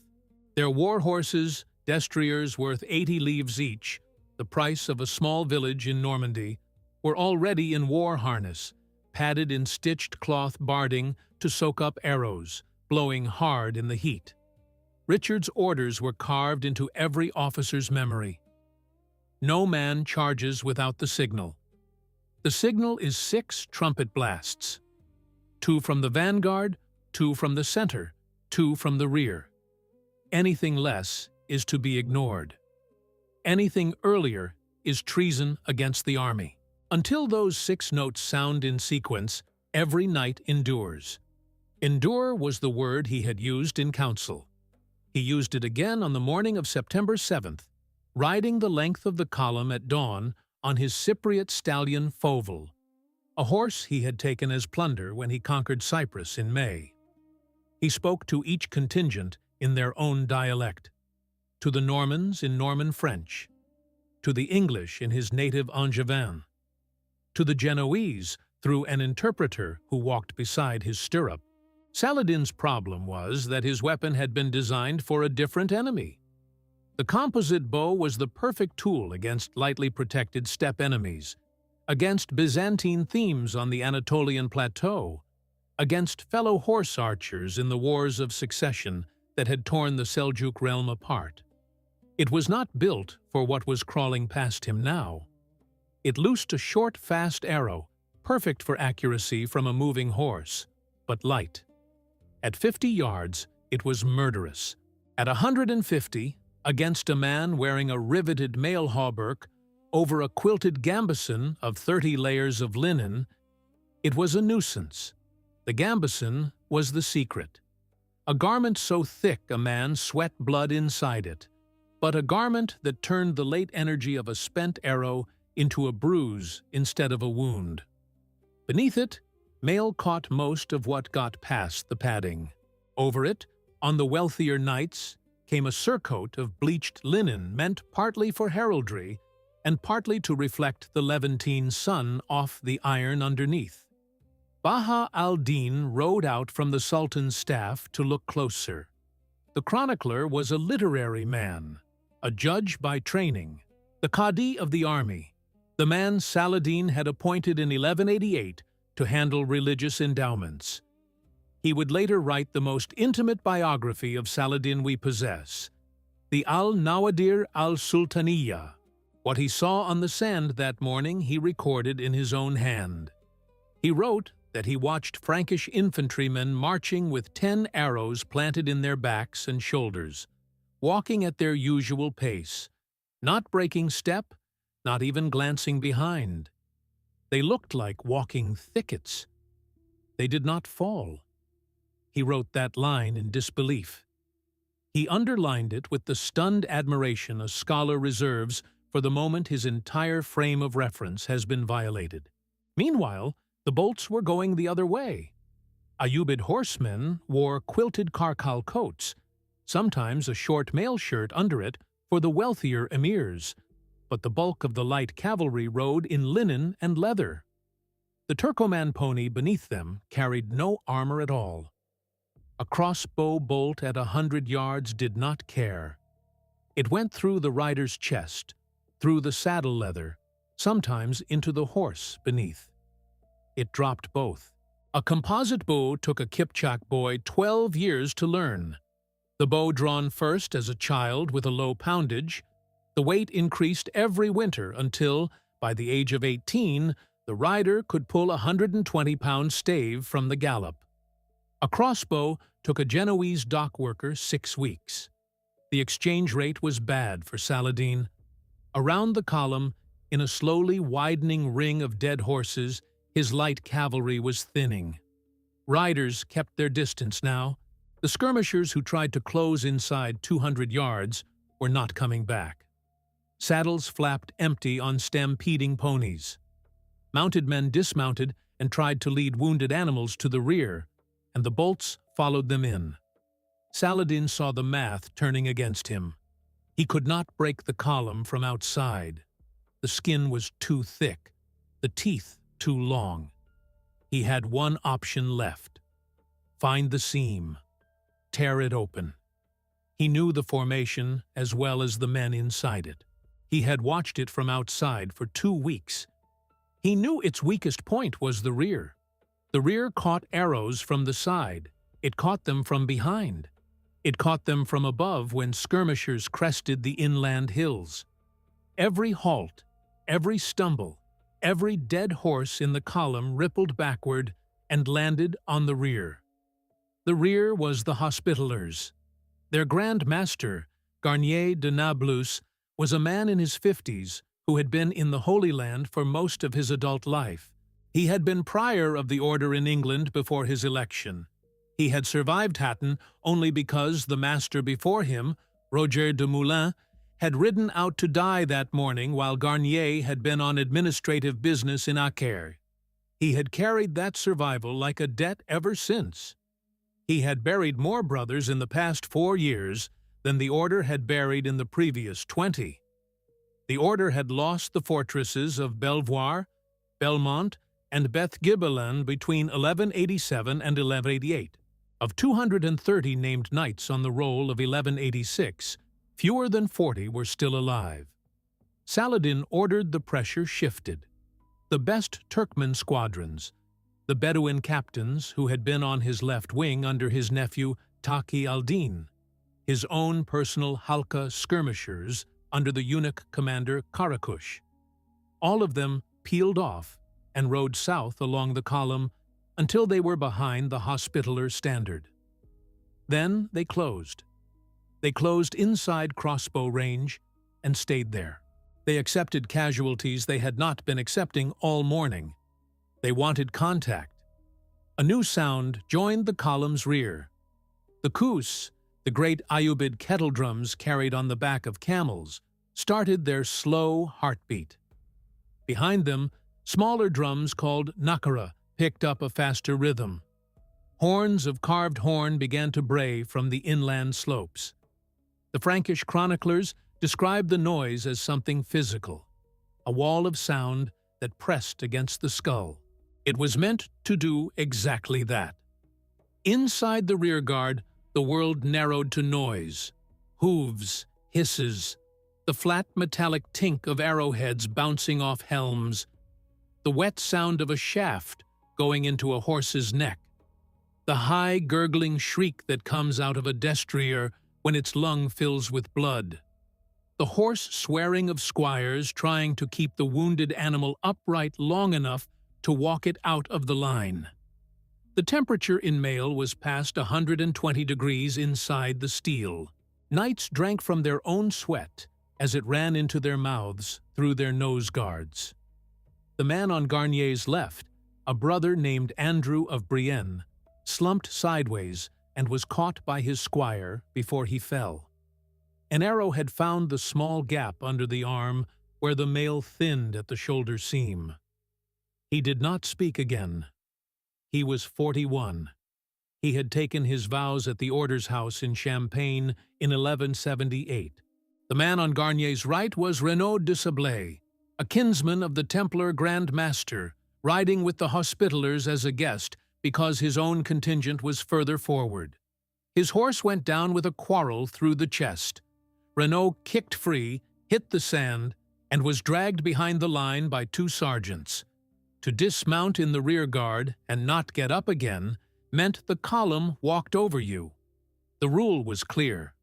S1: Their war horses, destriers worth 80 livres each, the price of a small village in Normandy, were already in war harness, padded in stitched cloth barding to soak up arrows, blowing hard in the heat. Richard's orders were carved into every officer's memory. No man charges without the signal. The signal is 6 trumpet blasts. 2 from the vanguard, 2 from the center, 2 from the rear. Anything less is to be ignored. Anything earlier is treason against the army. Until those 6 notes sound in sequence, every knight endures. Endure was the word he had used in council. He used it again on the morning of September 7th, riding the length of the column at dawn on his Cypriot stallion Fauvel, a horse he had taken as plunder when he conquered Cyprus in May. He spoke to each contingent in their own dialect, to the Normans in Norman French, to the English in his native Angevin, to the Genoese through an interpreter who walked beside his stirrup. Saladin's problem was that his weapon had been designed for a different enemy. The composite bow was the perfect tool against lightly protected steppe enemies, against Byzantine themes on the Anatolian plateau, against fellow horse archers in the wars of succession that had torn the Seljuk realm apart. It was not built for what was crawling past him now. It loosed a short, fast arrow, perfect for accuracy from a moving horse, but light. At 50 yards, it was murderous. At 150, against a man wearing a riveted mail hauberk over a quilted gambeson of 30 layers of linen, it was a nuisance. The gambeson was the secret. A garment so thick a man sweat blood inside it, but a garment that turned the late energy of a spent arrow into a bruise instead of a wound. Beneath it, mail caught most of what got past the padding. Over it, on the wealthier knights, came a surcoat of bleached linen meant partly for heraldry and partly to reflect the Levantine sun off the iron underneath. Baha al-Din rode out from the Sultan's staff to look closer. The chronicler was a literary man, a judge by training, the Qadi of the army, the man Saladin had appointed in 1188 to handle religious endowments. He would later write the most intimate biography of Saladin we possess, the Al-Nawadir al-Sultaniyya. What he saw on the sand that morning he recorded in his own hand. He wrote that he watched Frankish infantrymen marching with 10 arrows planted in their backs and shoulders, walking at their usual pace, not breaking step, not even glancing behind. They looked like walking thickets. They did not fall. He wrote that line in disbelief. He underlined it with the stunned admiration a scholar reserves for the moment his entire frame of reference has been violated. Meanwhile, the bolts were going the other way. Ayyubid horsemen wore quilted karkal coats, sometimes a short mail shirt under it for the wealthier emirs, but the bulk of the light cavalry rode in linen and leather. The Turkoman pony beneath them carried no armor at all. A crossbow bolt at 100 yards did not care. It went through the rider's chest, through the saddle leather, sometimes into the horse beneath. It dropped both. A composite bow took a Kipchak boy 12 years to learn. The bow drawn first as a child with a low poundage, the weight increased every winter until, by the age of 18, the rider could pull a 120-pound stave from the gallop. A crossbow took a Genoese dock worker 6 weeks. The exchange rate was bad for Saladin. Around the column, in a slowly widening ring of dead horses, his light cavalry was thinning. Riders kept their distance now. The skirmishers who tried to close inside 200 yards were not coming back. Saddles flapped empty on stampeding ponies. Mounted men dismounted and tried to lead wounded animals to the rear, and the bolts followed them in. Saladin saw the math turning against him. He could not break the column from outside. The skin was too thick, the teeth too long. He had one option left: find the seam, tear it open. He knew the formation as well as the men inside it. He had watched it from outside for 2 weeks. He knew its weakest point was the rear. The rear caught arrows from the side. It caught them from behind. It caught them from above when skirmishers crested the inland hills. Every halt, every stumble, every dead horse in the column rippled backward and landed on the rear. The rear was the Hospitallers. Their Grand Master, Garnier de Nablus, was a man in his 50s who had been in the Holy Land for most of his adult life. He had been prior of the order in England before his election. He had survived Hatton only because the master before him, Roger de Moulins, had ridden out to die that morning while Garnier had been on administrative business in Acre. He had carried that survival like a debt ever since. He had buried more brothers in the past 4 years than the order had buried in the previous 20. The order had lost the fortresses of Belvoir, Belmont, and Beth Gibelin between 1187 and 1188. Of 230 named knights on the roll of 1186, fewer than 40 were still alive. Saladin ordered the pressure shifted. The best Turkmen squadrons, the Bedouin captains who had been on his left wing under his nephew Taqi al-Din, his own personal Halka skirmishers under the eunuch commander Karakush. All of them peeled off and rode south along the column until they were behind the Hospitaller standard. Then they closed. They closed inside crossbow range and stayed there. They accepted casualties they had not been accepting all morning. They wanted contact. A new sound joined the column's rear. The Kus, the great Ayyubid kettle drums carried on the back of camels, started their slow heartbeat. Behind them, smaller drums called nakara picked up a faster rhythm. Horns of carved horn began to bray from the inland slopes. The Frankish chroniclers described the noise as something physical, a wall of sound that pressed against the skull. It was meant to do exactly that. Inside the rearguard, the world narrowed to noise, hooves, hisses, the flat metallic tink of arrowheads bouncing off helms, the wet sound of a shaft going into a horse's neck, the high gurgling shriek that comes out of a destrier when its lung fills with blood, the hoarse swearing of squires trying to keep the wounded animal upright long enough to walk it out of the line. The temperature in Mail was past 120 degrees inside the steel. Knights drank from their own sweat as it ran into their mouths through their nose guards. The man on Garnier's left, a brother named Andrew of Brienne, slumped sideways and was caught by his squire before he fell. An arrow had found the small gap under the arm where the mail thinned at the shoulder seam. He did not speak again. He was 41. He had taken his vows at the Order's house in Champagne in 1178. The man on Garnier's right was Renaud de Sablé, a kinsman of the Templar Grand Master, riding with the Hospitallers as a guest because his own contingent was further forward. His horse went down with a quarrel through the chest. Renaud kicked free, hit the sand, and was dragged behind the line by 2 sergeants. To dismount in the rear guard and not get up again meant the column walked over you. The rule was clear.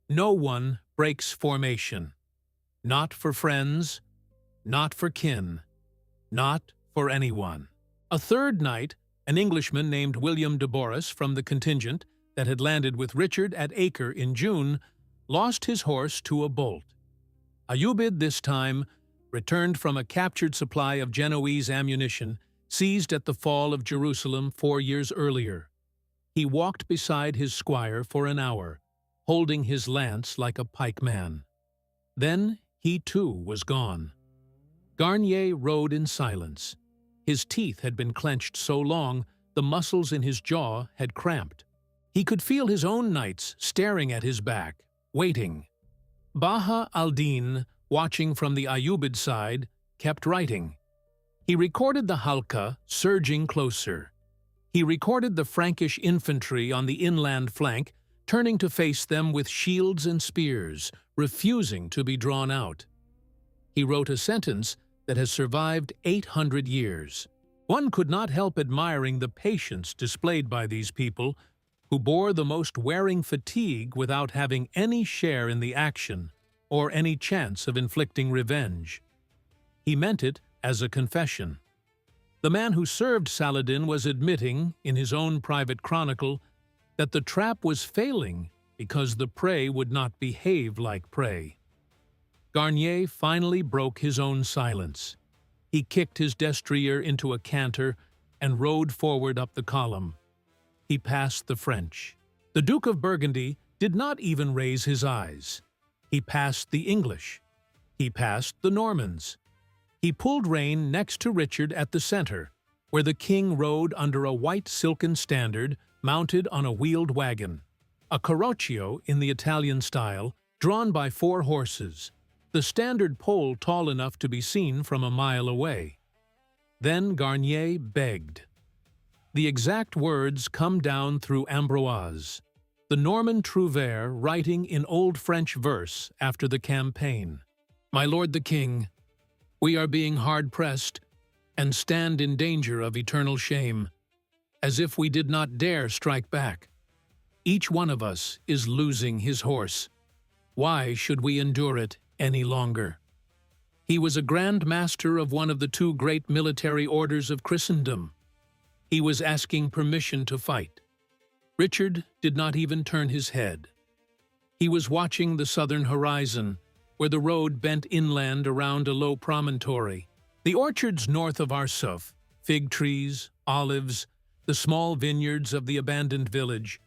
S1: No one breaks formation. Not for friends, not for kin, not for anyone. A third night, an Englishman named William de Boris from the contingent that had landed with Richard at Acre in June lost his horse to a bolt. Ayyubid this time returned from a captured supply of Genoese ammunition seized at the fall of Jerusalem 4 years earlier. He walked beside his squire for an hour, holding his lance like a pikeman. Then he too was gone. Garnier rode in silence. His teeth had been clenched so long, the muscles in his jaw had cramped. He could feel his own knights staring at his back, waiting. Baha al-Din, watching from the Ayyubid side, kept writing. He recorded the Halka surging closer. He recorded the Frankish infantry on the inland flank, turning to face them with shields and spears, refusing to be drawn out. He wrote a sentence that has survived 800 years. One could not help admiring the patience displayed by these people, who bore the most wearing fatigue without having any share in the action or any chance of inflicting revenge. He meant it as a confession. The man who served Saladin was admitting, in his own private chronicle, that the trap was failing because the prey would not behave like prey. Garnier finally broke his own silence. He kicked his destrier into a canter and rode forward up the column. He passed the French. The Duke of Burgundy did not even raise his eyes. He passed the English. He passed the Normans. He pulled rein next to Richard at the center, where the king rode under a white silken standard mounted on a wheeled wagon, a carroccio in the Italian style, drawn by 4 horses, the standard pole tall enough to be seen from a mile away. Then Garnier begged. The exact words come down through Ambroise, the Norman trouvère writing in Old French verse after the campaign. "My lord the king, we are being hard-pressed and stand in danger of eternal shame, as if we did not dare strike back. Each one of us is losing his horse. Why should we endure it any longer?" He was a Grand Master of one of the 2 great military orders of Christendom. He was asking permission to fight. Richard did not even turn his head. He was watching the southern horizon, where the road bent inland around a low promontory. The orchards north of Arsuf, fig trees, olives, the small vineyards of the abandoned village,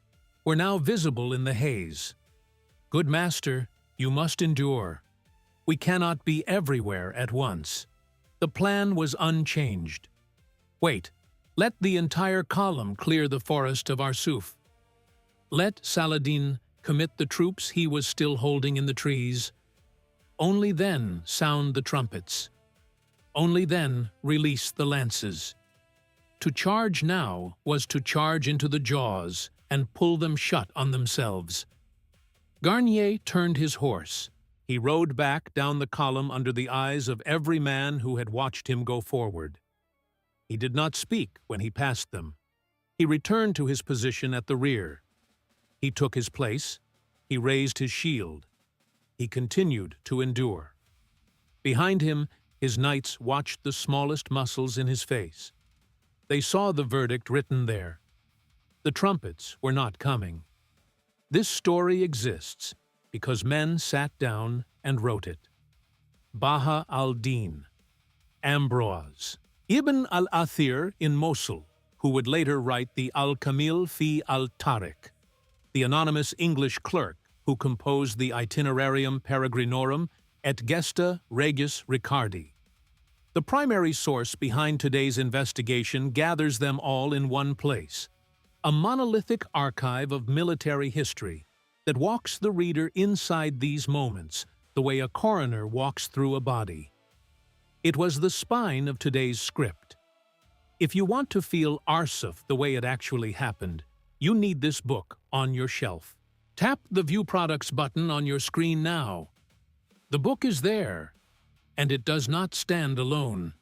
S1: were now visible in the haze. "Good master, you must endure. We cannot be everywhere at once." The plan was unchanged. "Wait, let the entire column clear the forest of Arsuf. Let Saladin commit the troops he was still holding in the trees. Only then sound the trumpets. Only then release the lances." To charge now was to charge into the jaws and pull them shut on themselves. Garnier turned his horse. He rode back down the column under the eyes of every man who had watched him go forward. He did not speak when he passed them. He returned to his position at the rear. He took his place. He raised his shield. He continued to endure. Behind him, his knights watched the smallest muscles in his face. They saw the verdict written there. The trumpets were not coming. This story exists because men sat down and wrote it. Baha al-Din, Ambroise, Ibn al-Athir in Mosul, who would later write the Al-Kamil fi al-Tariq, the anonymous English clerk who composed the Itinerarium Peregrinorum et Gesta Regis Ricardi. The primary source behind today's investigation gathers them all in one place, a monolithic archive of military history that walks the reader inside these moments the way a coroner walks through a body. It was the spine of today's script. If you want to feel Arsuf the way it actually happened, You need this book on your shelf. Tap the View Products button on your screen now. The book is there, and it does not stand alone.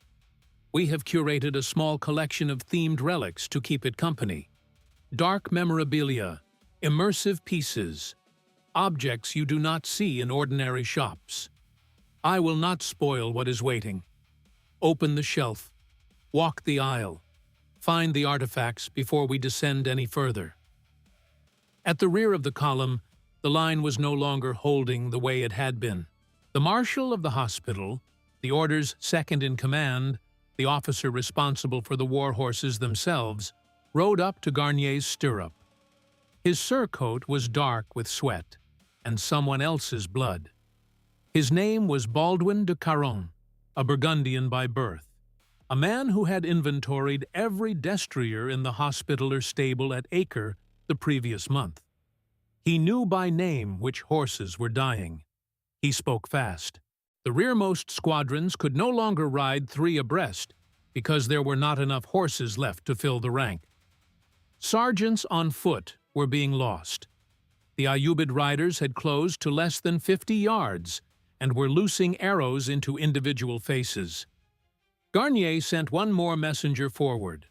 S1: We have curated a small collection of themed relics to keep it company. Dark memorabilia, immersive pieces, objects you do not see in ordinary shops. I will not spoil what is waiting. Open the shelf, walk the aisle, find the artifacts before we descend any further. At the rear of the column, the line was no longer holding the way it had been. The marshal of the hospital, the order's second in command, the officer responsible for the war horses themselves, rode up to Garnier's stirrup. His surcoat was dark with sweat and someone else's blood. His name was Baldwin de Caron, a Burgundian by birth, a man who had inventoried every destrier in the hospitaller stable at Acre the previous month. He knew by name which horses were dying. He spoke fast. The rearmost squadrons could no longer ride 3 abreast because there were not enough horses left to fill the rank. Sergeants on foot were being lost. The Ayyubid riders had closed to less than 50 yards and were loosing arrows into individual faces. Garnier sent one more messenger forward,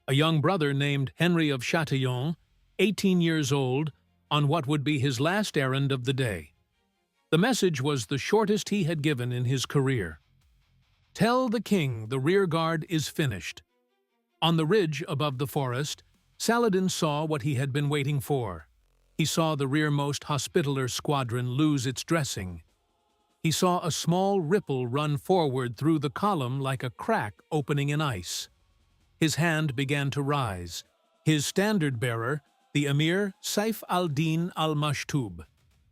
S1: a young brother named Henry of Chatillon, 18 years old, on what would be his last errand of the day. The message was the shortest he had given in his career. Tell the king the rearguard is finished. On the ridge above the forest, Saladin saw what he had been waiting for. He saw the rearmost hospitaller squadron lose its dressing. He saw a small ripple run forward through the column like a crack opening in ice. His hand began to rise. His standard-bearer, the Emir Saif al-Din al-Mashtub,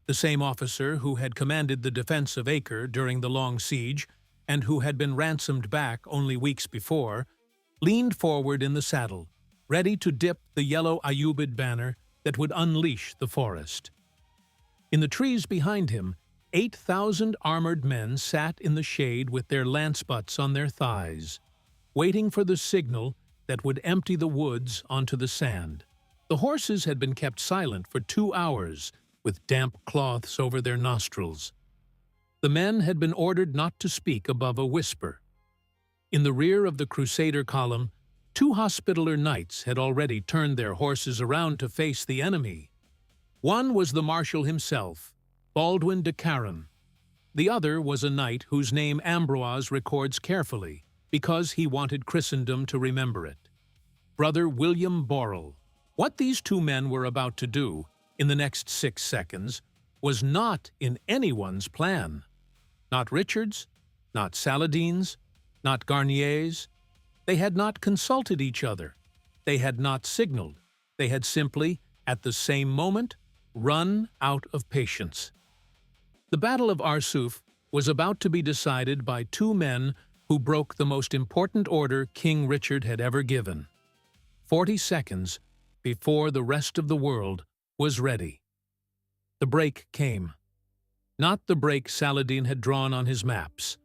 S1: the same officer who had commanded the defense of Acre during the long siege and who had been ransomed back only weeks before, leaned forward in the saddle, ready to dip the yellow Ayyubid banner that would unleash the forest. In the trees behind him, 8,000 armored men sat in the shade with their lance butts on their thighs, waiting for the signal that would empty the woods onto the sand. The horses had been kept silent for 2 hours, with damp cloths over their nostrils. The men had been ordered not to speak above a whisper. In the rear of the Crusader column, 2 hospitaller knights had already turned their horses around to face the enemy. One was the marshal himself, Baldwin de Caron. The other was a knight whose name Ambroise records carefully, because he wanted Christendom to remember it. Brother William Borrell. What these 2 men were about to do, in the next 6 seconds, was not in anyone's plan. Not Richard's, not Saladin's, not Garnier's. They had not consulted each other. They had not signaled. They had simply, at the same moment, run out of patience. The Battle of Arsuf was about to be decided by 2 men who broke the most important order King Richard had ever given. 40 seconds before the rest of the world was ready. The break came. Not the break Saladin had drawn on his maps.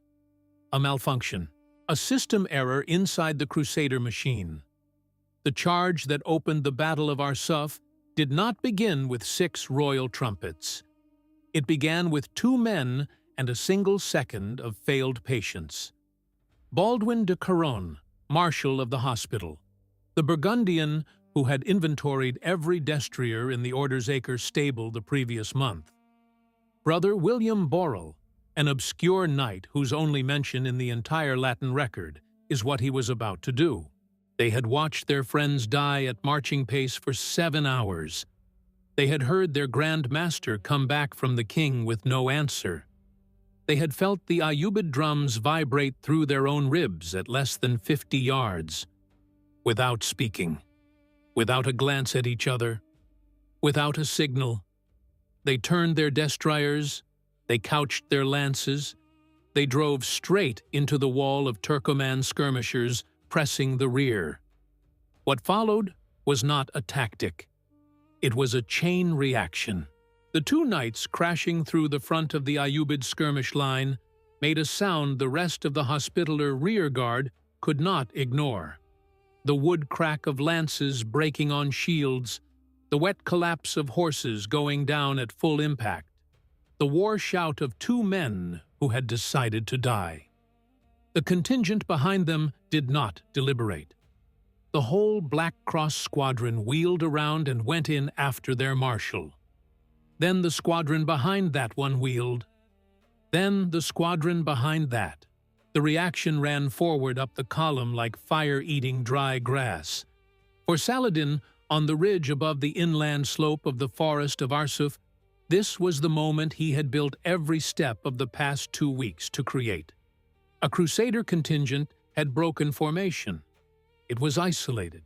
S1: A malfunction, a system error inside the Crusader machine. The charge that opened the Battle of Arsuf did not begin with 6 royal trumpets. It began with 2 men and a single second of failed patience. Baldwin de Caron, marshal of the hospital, the Burgundian who had inventoried every destrier in the Order's Acre stable the previous month. Brother William Borrell, an obscure knight whose only mention in the entire Latin record is what he was about to do. They had watched their friends die at marching pace for 7 hours. They had heard their Grand Master come back from the king with no answer. They had felt the Ayyubid drums vibrate through their own ribs at less than 50 yards. Without speaking, without a glance at each other, without a signal, they turned their destriers, they couched their lances, they drove straight into the wall of Turcoman skirmishers pressing the rear. What followed was not a tactic. It was a chain reaction. The 2 knights crashing through the front of the Ayyubid skirmish line made a sound the rest of the hospitaller rearguard could not ignore. The wood crack of lances breaking on shields, the wet collapse of horses going down at full impact, the war shout of two men who had decided to die. The contingent behind them did not deliberate. The whole Black Cross squadron wheeled around and went in after their marshal. Then the squadron behind that one wheeled. Then the squadron behind that. The reaction ran forward up the column like fire-eating dry grass. For Saladin, on the ridge above the inland slope of the forest of Arsuf, this was the moment he had built every step of the past 2 weeks to create. A Crusader contingent had broken formation. It was isolated.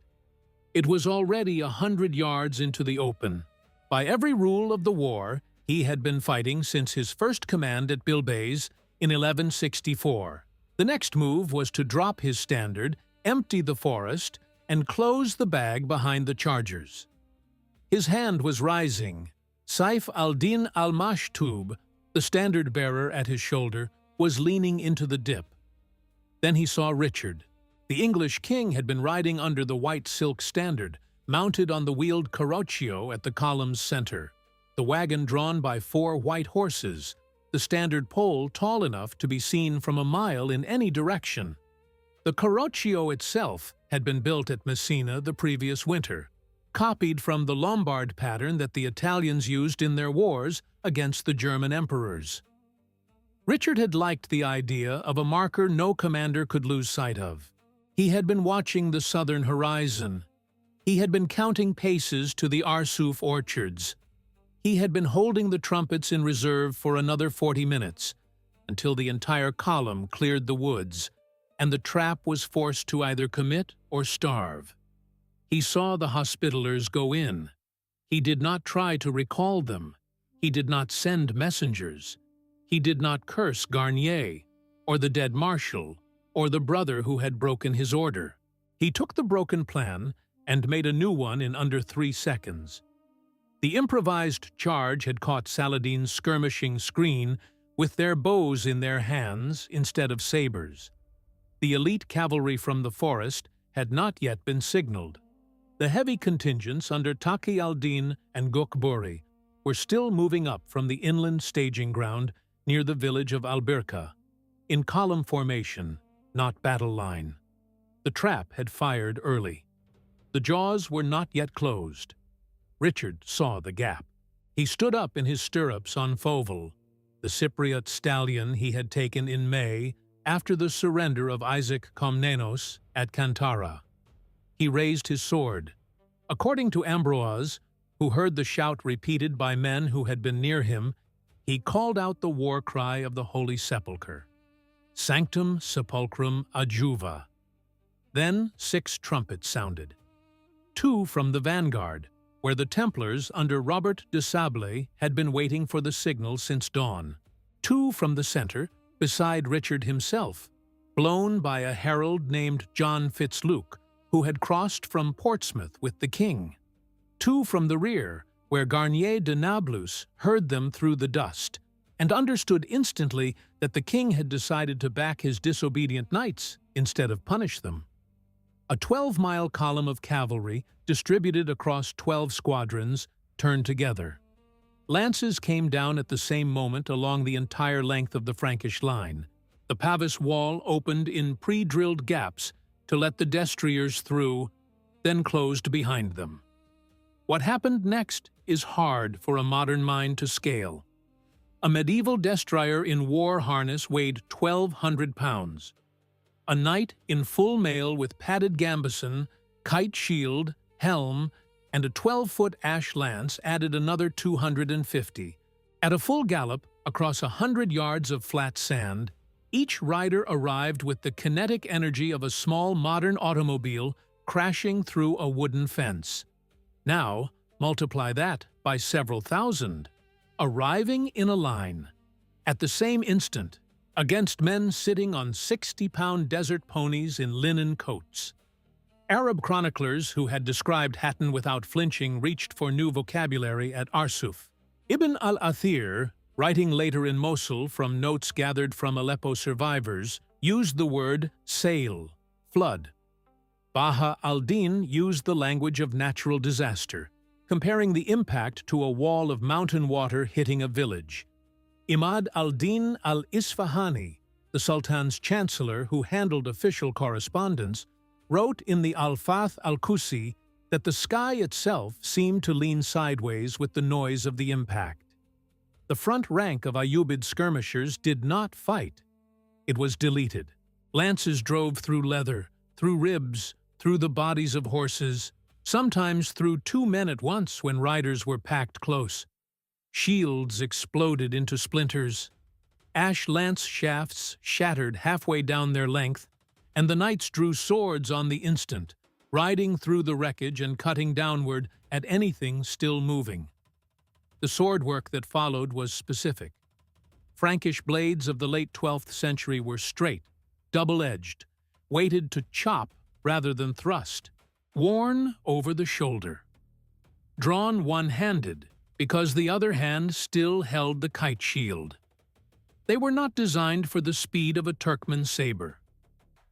S1: It was already 100 yards into the open. By every rule of the war, he had been fighting since his first command at Bilbais in 1164. The next move was to drop his standard, empty the forest, and close the bag behind the chargers. His hand was rising. Saif al-Din al-Mashtub, the standard-bearer at his shoulder, was leaning into the dip. Then he saw Richard. The English king had been riding under the white silk standard, mounted on the wheeled carroccio at the column's center, the wagon drawn by 4 white horses, the standard pole tall enough to be seen from a mile in any direction. The carroccio itself had been built at Messina the previous winter, copied from the Lombard pattern that the Italians used in their wars against the German emperors. Richard had liked the idea of a marker no commander could lose sight of. He had been watching the southern horizon. He had been counting paces to the Arsuf orchards. He had been holding the trumpets in reserve for another 40 minutes, until the entire column cleared the woods, and the trap was forced to either commit or starve. He saw the Hospitallers go in. He did not try to recall them. He did not send messengers. He did not curse Garnier, or the dead marshal, or the brother who had broken his order. He took the broken plan and made a new one in under 3 seconds. The improvised charge had caught Saladin's skirmishing screen with their bows in their hands instead of sabers. The elite cavalry from the forest had not yet been signaled. The heavy contingents under Taqi al-Din and Gokburi were still moving up from the inland staging ground near the village of Albirka, in column formation, not battle line. The trap had fired early. The jaws were not yet closed. Richard saw the gap. He stood up in his stirrups on Fovel, the Cypriot stallion he had taken in May after the surrender of Isaac Komnenos at Kantara. He raised his sword. According to Ambroise, who heard the shout repeated by men who had been near him, he called out the war cry of the Holy Sepulchre, Sanctum Sepulchrum Adjuva. Then 6 trumpets sounded. 2 from the vanguard, where the Templars under Robert de Sablé had been waiting for the signal since dawn. 2 from the center, beside Richard himself, blown by a herald named John Fitzluke, who had crossed from Portsmouth with the king. 2 from the rear, where Garnier de Nablus heard them through the dust, and understood instantly that the king had decided to back his disobedient knights instead of punish them. A 12-mile column of cavalry, distributed across 12 squadrons, turned together. Lances came down at the same moment along the entire length of the Frankish line. The Pavis wall opened in pre-drilled gaps to let the destriers through, then closed behind them. What happened next is hard for a modern mind to scale. A medieval destrier in war harness weighed 1,200 pounds. A knight in full mail with padded gambeson, kite shield, helm, and a 12-foot ash lance added another 250. At a full gallop, across 100 yards of flat sand, each rider arrived with the kinetic energy of a small modern automobile crashing through a wooden fence. Now, multiply that by several thousand, arriving in a line, at the same instant, against men sitting on 60-pound desert ponies in linen coats. Arab chroniclers who had described Hattin without flinching reached for new vocabulary at Arsuf. Ibn al-Athir, writing later in Mosul from notes gathered from Aleppo survivors, used the word sail, flood. Baha al-Din used the language of natural disaster, comparing the impact to a wall of mountain water hitting a village. Imad al-Din al-Isfahani, the Sultan's chancellor who handled official correspondence, wrote in the Al-Fath al-Qusi that the sky itself seemed to lean sideways with the noise of the impact. The front rank of Ayyubid skirmishers did not fight. It was deleted. Lances drove through leather, through ribs, through the bodies of horses, sometimes through two men at once when riders were packed close. Shields exploded into splinters. Ash lance shafts shattered halfway down their length, and the knights drew swords on the instant, riding through the wreckage and cutting downward at anything still moving. The swordwork that followed was specific. Frankish blades of the late 12th century were straight, double-edged, weighted to chop rather than thrust, worn over the shoulder. Drawn one-handed, because the other hand still held the kite shield. They were not designed for the speed of a Turkmen saber.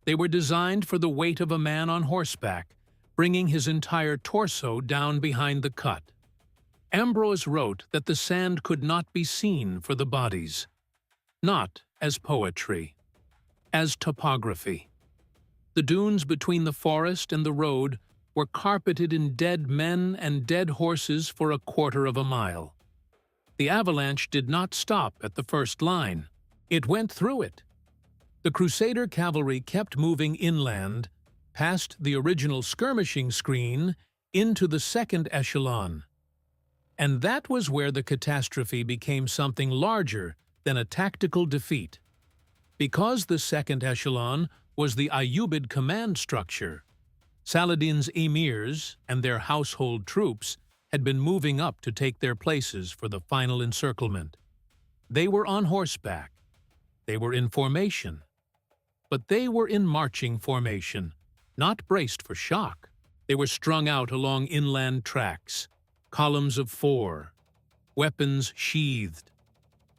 S1: They were designed for the weight of a man on horseback, bringing his entire torso down behind the cut. Ambrose wrote that the sand could not be seen for the bodies, not as poetry, as topography. The dunes between the forest and the road were carpeted in dead men and dead horses for a quarter of a mile. The avalanche did not stop at the first line. It went through it. The Crusader cavalry kept moving inland, past the original skirmishing screen, into the second echelon. And that was where the catastrophe became something larger than a tactical defeat. Because the second echelon was the Ayyubid command structure, Saladin's emirs and their household troops had been moving up to take their places for the final encirclement. They were on horseback. They were in formation. But they were in marching formation, not braced for shock. They were strung out along inland tracks, columns of 4, weapons sheathed,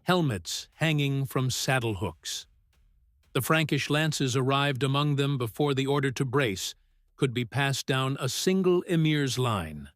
S1: helmets hanging from saddle hooks. The Frankish lances arrived among them before the order to brace could be passed down a single emir's line.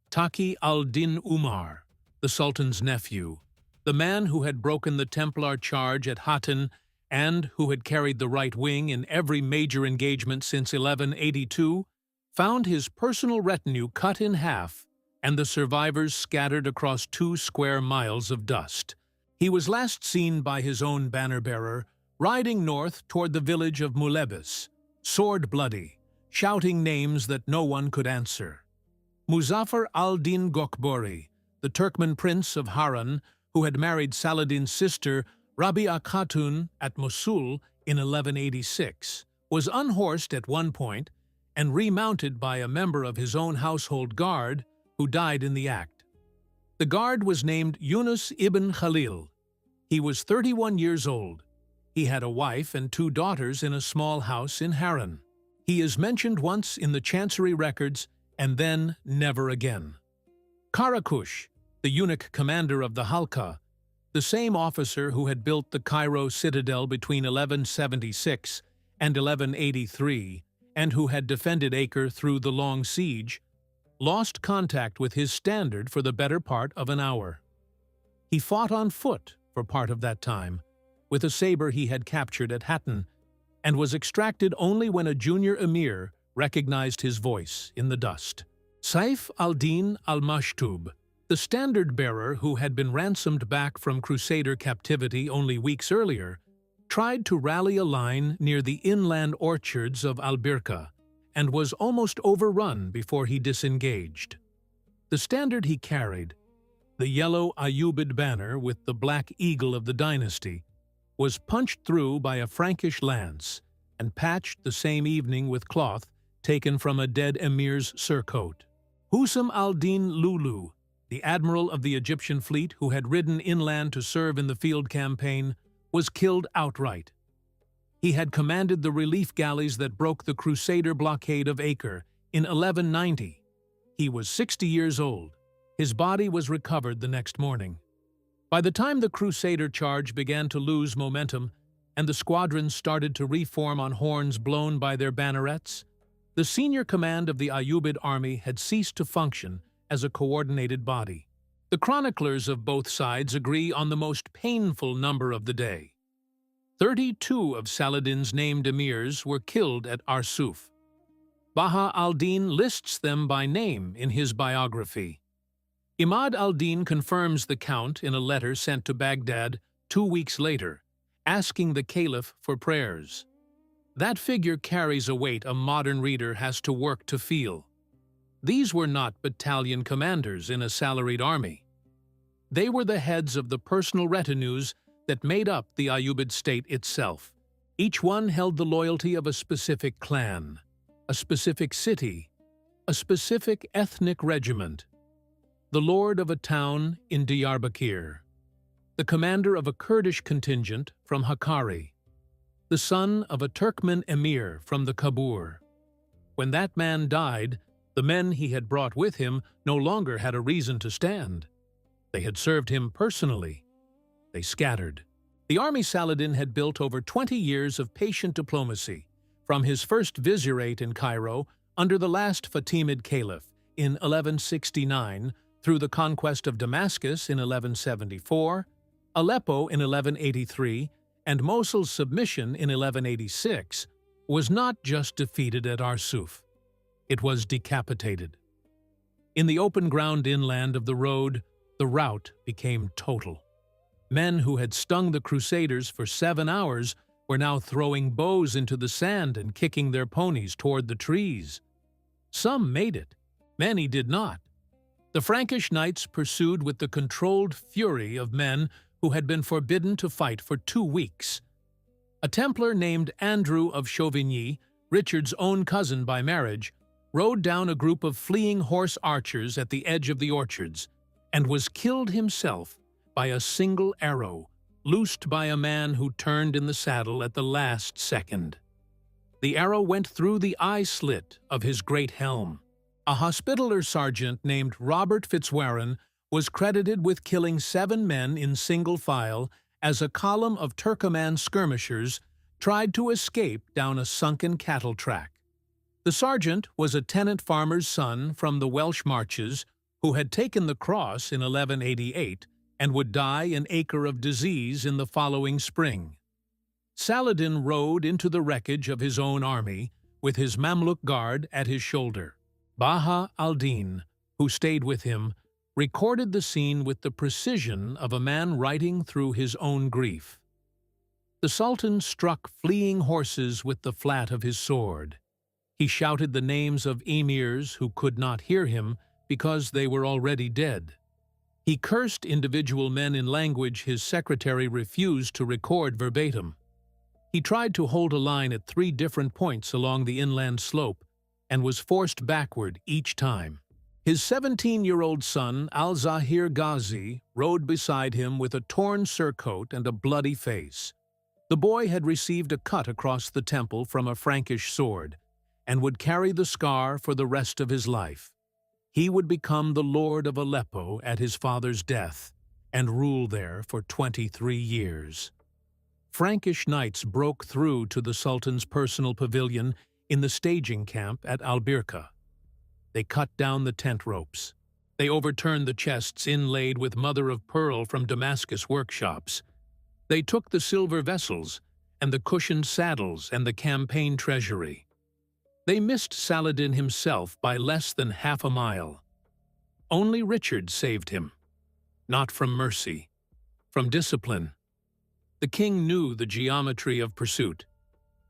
S1: Taqi al-Din Umar, the Sultan's nephew, the man who had broken the Templar charge at Hattin and who had carried the right wing in every major engagement since 1182, found his personal retinue cut in half and the survivors scattered across 2 square miles of dust. He was last seen by his own banner-bearer, riding north toward the village of Mulebis, sword-bloody, shouting names that no one could answer. Muzaffar al-Din Gokbori, the Turkmen prince of Harran, who had married Saladin's sister Rabia Khatun at Mosul in 1186, was unhorsed at one point and remounted by a member of his own household guard who died in the act. The guard was named Yunus ibn Khalil. He was 31 years old. He had a wife and 2 daughters in a small house in Harran. He is mentioned once in the Chancery records and then never again. Karakush, the eunuch commander of the Halqa, the same officer who had built the Cairo citadel between 1176 and 1183 and who had defended Acre through the long siege, lost contact with his standard for the better part of an hour. He fought on foot for part of that time, with a saber he had captured at Hattin, and was extracted only when a junior emir recognized his voice in the dust. Saif al-Din al-Mashtub, the standard-bearer who had been ransomed back from Crusader captivity only weeks earlier, tried to rally a line near the inland orchards of Al-Birka and was almost overrun before he disengaged. The standard he carried, the yellow Ayyubid banner with the black eagle of the dynasty, was punched through by a Frankish lance and patched the same evening with cloth taken from a dead emir's surcoat. Husam al-Din Lulu, the admiral of the Egyptian fleet who had ridden inland to serve in the field campaign, was killed outright. He had commanded the relief galleys that broke the Crusader blockade of Acre in 1190. He was 60 years old. His body was recovered the next morning. By the time the Crusader charge began to lose momentum and the squadrons started to reform on horns blown by their bannerets, the senior command of the Ayyubid army had ceased to function as a coordinated body. The chroniclers of both sides agree on the most painful number of the day. 32 of Saladin's named emirs were killed at Arsuf. Baha al-Din lists them by name in his biography. Imad al-Din confirms the count in a letter sent to Baghdad 2 weeks later, asking the caliph for prayers. That figure carries a weight a modern reader has to work to feel. These were not battalion commanders in a salaried army. They were the heads of the personal retinues that made up the Ayyubid state itself. Each one held the loyalty of a specific clan, a specific city, a specific ethnic regiment. The lord of a town in Diyarbakir, the commander of a Kurdish contingent from Hakkari, the son of a Turkmen emir from the Kabur. When that man died, the men he had brought with him no longer had a reason to stand. They had served him personally. They scattered. The army Saladin had built over 20 years of patient diplomacy, from his first vizierate in Cairo under the last Fatimid caliph in 1169 through the conquest of Damascus in 1174, Aleppo in 1183, and Mosul's submission in 1186, was not just defeated at Arsuf. It was decapitated. In the open ground inland of the road, the rout became total. Men who had stung the Crusaders for 7 hours were now throwing bows into the sand and kicking their ponies toward the trees. Some made it, many did not. The Frankish knights pursued with the controlled fury of men who had been forbidden to fight for 2 weeks. A Templar named Andrew of Chauvigny, Richard's own cousin by marriage, rode down a group of fleeing horse archers at the edge of the orchards and was killed himself by a single arrow loosed by a man who turned in the saddle at the last second. The arrow went through the eye slit of his great helm. A Hospitaller sergeant named Robert Fitzwarren was credited with killing 7 men in single file as a column of Turkoman skirmishers tried to escape down a sunken cattle track. The sergeant was a tenant farmer's son from the Welsh marches who had taken the cross in 1188 and would die an acre of disease in the following spring. Saladin rode into the wreckage of his own army with his Mamluk guard at his shoulder. Baha al-Din, who stayed with him, recorded the scene with the precision of a man riding through his own grief. The Sultan struck fleeing horses with the flat of his sword. He shouted the names of emirs who could not hear him because they were already dead. He cursed individual men in language his secretary refused to record verbatim. He tried to hold a line at 3 different points along the inland slope and was forced backward each time. His 17-year-old son, Al-Zahir Ghazi, rode beside him with a torn surcoat and a bloody face. The boy had received a cut across the temple from a Frankish sword and would carry the scar for the rest of his life. He would become the lord of Aleppo at his father's death and rule there for 23 years. Frankish knights broke through to the Sultan's personal pavilion in the staging camp at Al-Birka. They cut down the tent ropes. They overturned the chests inlaid with mother-of-pearl from Damascus workshops. They took the silver vessels and the cushioned saddles and the campaign treasury. They missed Saladin himself by less than half a mile. Only Richard saved him. Not from mercy, from discipline. The king knew the geometry of pursuit.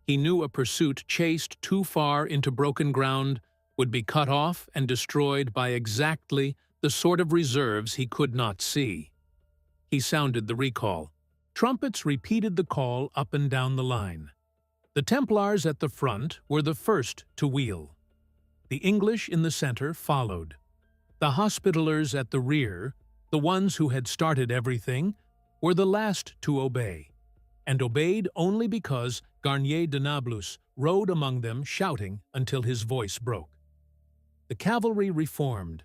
S1: He knew a pursuit chased too far into broken ground would be cut off and destroyed by exactly the sort of reserves he could not see. He sounded the recall. Trumpets repeated the call up and down the line. The Templars at the front were the first to wheel. The English in the center followed. The Hospitallers at the rear, the ones who had started everything, were the last to obey, and obeyed only because Garnier de Nablus rode among them shouting until his voice broke. The cavalry reformed.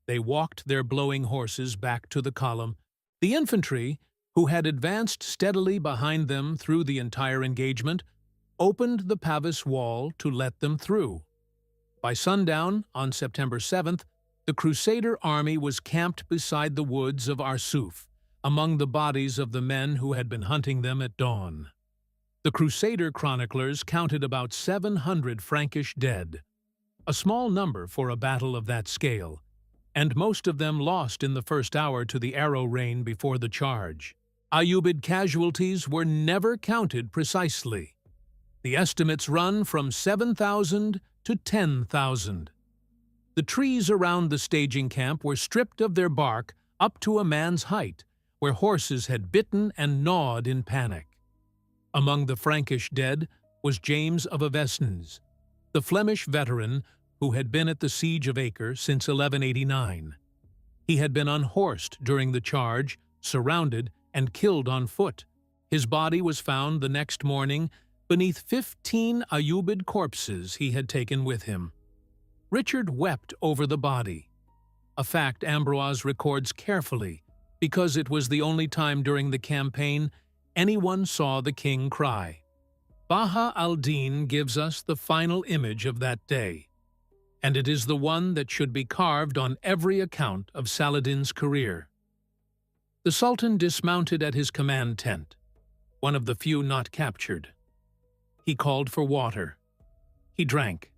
S1: They walked their blowing horses back to the column. The infantry, who had advanced steadily behind them through the entire engagement, opened the Pavis wall to let them through. By sundown on September 7th, the Crusader army was camped beside the woods of Arsuf, among the bodies of the men who had been hunting them at dawn. The Crusader chroniclers counted about 700 Frankish dead, a small number for a battle of that scale, and most of them lost in the first hour to the arrow rain before the charge. Ayyubid casualties were never counted precisely. The estimates run from 7,000 to 10,000. The trees around the staging camp were stripped of their bark up to a man's height, where horses had bitten and gnawed in panic. Among the Frankish dead was James of Avesnes, the Flemish veteran who had been at the siege of Acre since 1189. He had been unhorsed during the charge, surrounded, and killed on foot. His body was found the next morning beneath 15 Ayyubid corpses he had taken with him. Richard wept over the body, a fact Ambroise records carefully because it was the only time during the campaign anyone saw the king cry. Baha al-Din gives us the final image of that day, and it is the one that should be carved on every account of Saladin's career. The Sultan dismounted at his command tent, one of the few not captured. He called for water. He drank.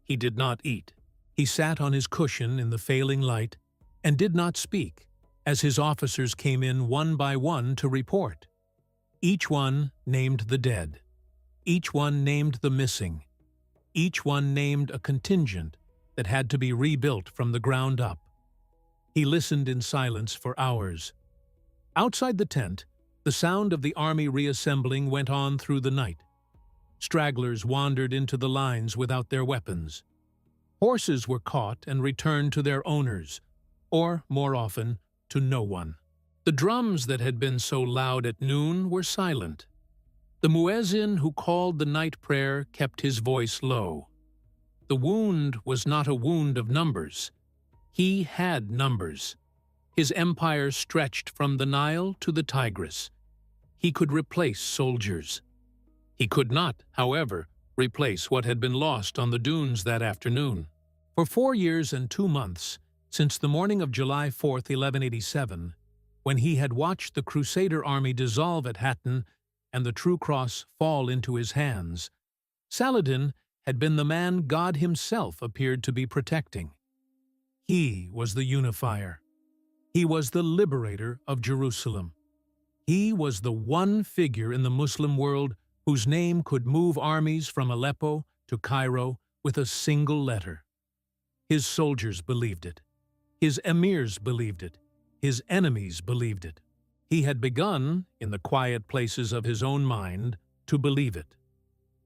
S1: He did not eat. He sat on his cushion in the failing light and did not speak as his officers came in one by one to report. Each one named the dead. Each one named the missing. Each one named a contingent that had to be rebuilt from the ground up. He listened in silence for hours. Outside the tent, the sound of the army reassembling went on through the night. Stragglers wandered into the lines without their weapons. Horses were caught and returned to their owners, or, more often, to no one. The drums that had been so loud at noon were silent. The muezzin who called the night prayer kept his voice low. The wound was not a wound of numbers. He had numbers. His empire stretched from the Nile to the Tigris. He could replace soldiers. He could not, however, replace what had been lost on the dunes that afternoon. For 4 years and 2 months, since the morning of July 4th, 1187, when he had watched the Crusader army dissolve at Hattin and the true cross fall into his hands, Saladin had been the man God himself appeared to be protecting. He was the unifier. He was the liberator of Jerusalem. He was the one figure in the Muslim world whose name could move armies from Aleppo to Cairo with a single letter. His soldiers believed it. His emirs believed it. His enemies believed it. He had begun, in the quiet places of his own mind, to believe it.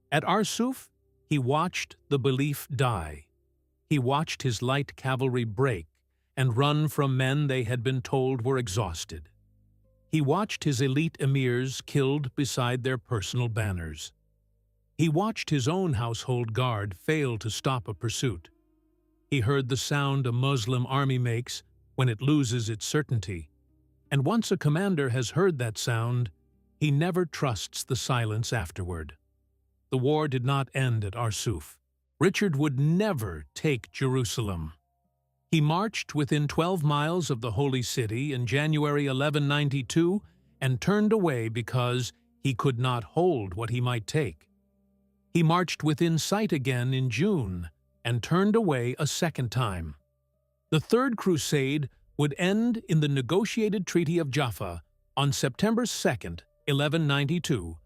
S1: At Arsuf, he watched the belief die. He watched his light cavalry break and run from men they had been told were exhausted. He watched his elite emirs killed beside their personal banners. He watched his own household guard fail to stop a pursuit. He heard the sound a Muslim army makes when it loses its certainty, and once a commander has heard that sound, he never trusts the silence afterward. The war did not end at Arsuf. Richard would never take Jerusalem. He marched within 12 miles of the Holy City in January 1192 and turned away because he could not hold what he might take. He marched within sight again in June and turned away a second time. The Third Crusade would end in the negotiated Treaty of Jaffa on September 2nd, 1192,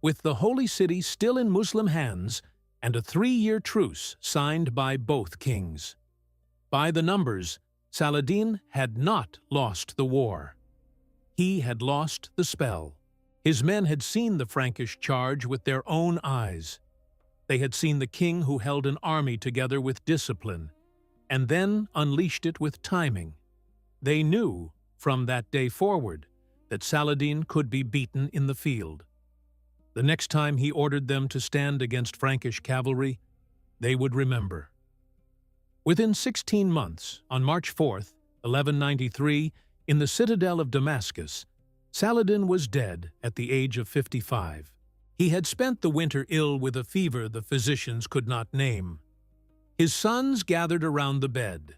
S1: with the Holy City still in Muslim hands and a 3-year truce signed by both kings. By the numbers, Saladin had not lost the war. He had lost the spell. His men had seen the Frankish charge with their own eyes. They had seen the king who held an army together with discipline, and then unleashed it with timing. They knew, from that day forward, that Saladin could be beaten in the field. The next time he ordered them to stand against Frankish cavalry, they would remember. Within 16 months, on March 4th, 1193, in the citadel of Damascus, Saladin was dead at the age of 55. He had spent the winter ill with a fever the physicians could not name. His sons gathered around the bed.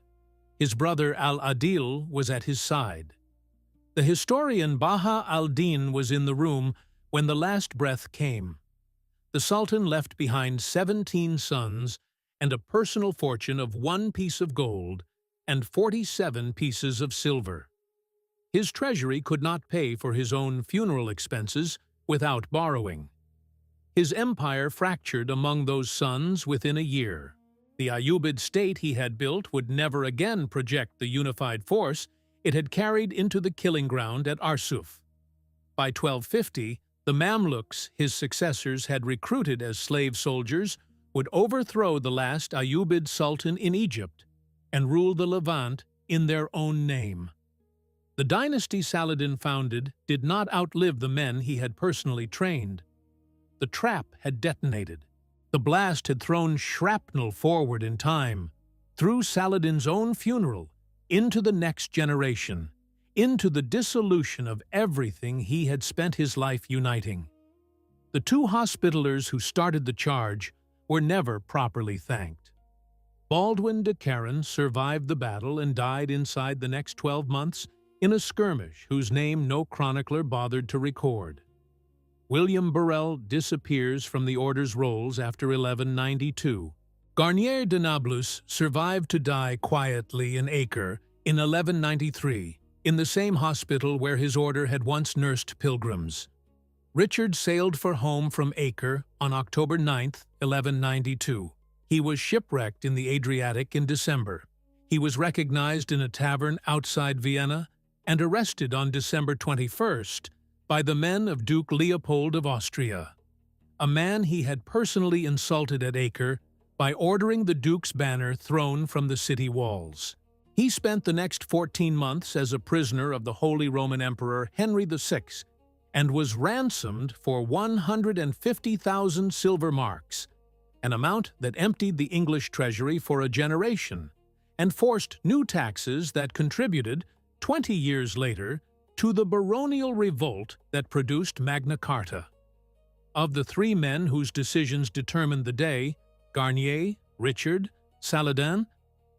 S1: His brother al-Adil was at his side. The historian Baha al-Din was in the room when the last breath came. The Sultan left behind 17 sons and a personal fortune of 1 piece of gold and 47 pieces of silver. His treasury could not pay for his own funeral expenses without borrowing. His empire fractured among those sons within a year. The Ayyubid state he had built would never again project the unified force it had carried into the killing ground at Arsuf. By 1250, the Mamluks, his successors had recruited as slave soldiers, would overthrow the last Ayyubid sultan in Egypt and rule the Levant in their own name. The dynasty Saladin founded did not outlive the men he had personally trained. The trap had detonated. The blast had thrown shrapnel forward in time, through Saladin's own funeral, into the next generation, into the dissolution of everything he had spent his life uniting. The 2 Hospitallers who started the charge were never properly thanked. Baldwin de Caron survived the battle and died inside the next 12 months in a skirmish whose name no chronicler bothered to record. William Burrell disappears from the order's rolls after 1192. Garnier de Nablus survived to die quietly in Acre in 1193, in the same hospital where his order had once nursed pilgrims. Richard sailed for home from Acre on October 9, 1192. He was shipwrecked in the Adriatic in December. He was recognized in a tavern outside Vienna and arrested on December 21st by the men of Duke Leopold of Austria, a man he had personally insulted at Acre by ordering the Duke's banner thrown from the city walls. He spent the next 14 months as a prisoner of the Holy Roman Emperor Henry VI and was ransomed for 150,000 silver marks, an amount that emptied the English treasury for a generation and forced new taxes that contributed, 20 years later, to the baronial revolt that produced Magna Carta. Of the 3 men whose decisions determined the day, Garnier, Richard, Saladin,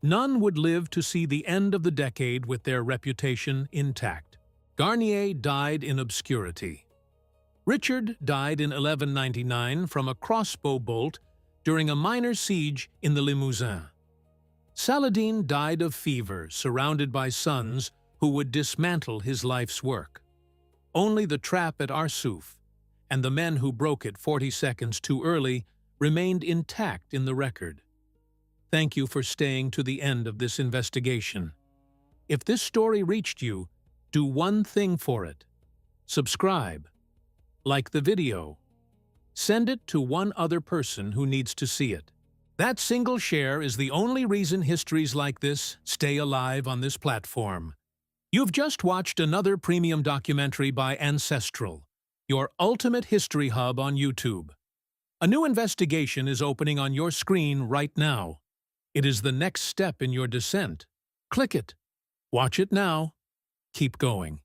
S1: none would live to see the end of the decade with their reputation intact. Garnier died in obscurity. Richard died in 1199 from a crossbow bolt during a minor siege in the Limousin. Saladin died of fever, surrounded by sons who would dismantle his life's work. Only the trap at Arsuf, and the men who broke it 40 seconds too early, remained intact in the record. Thank you for staying to the end of this investigation. If this story reached you, do one thing for it. Subscribe. Like the video. Send it to one other person who needs to see it. That single share is the only reason histories like this stay alive on this platform. You've just watched another premium documentary by Ancestral, your ultimate history hub on YouTube. A new investigation is opening on your screen right now. It is the next step in your descent. Click it. Watch it now. Keep going.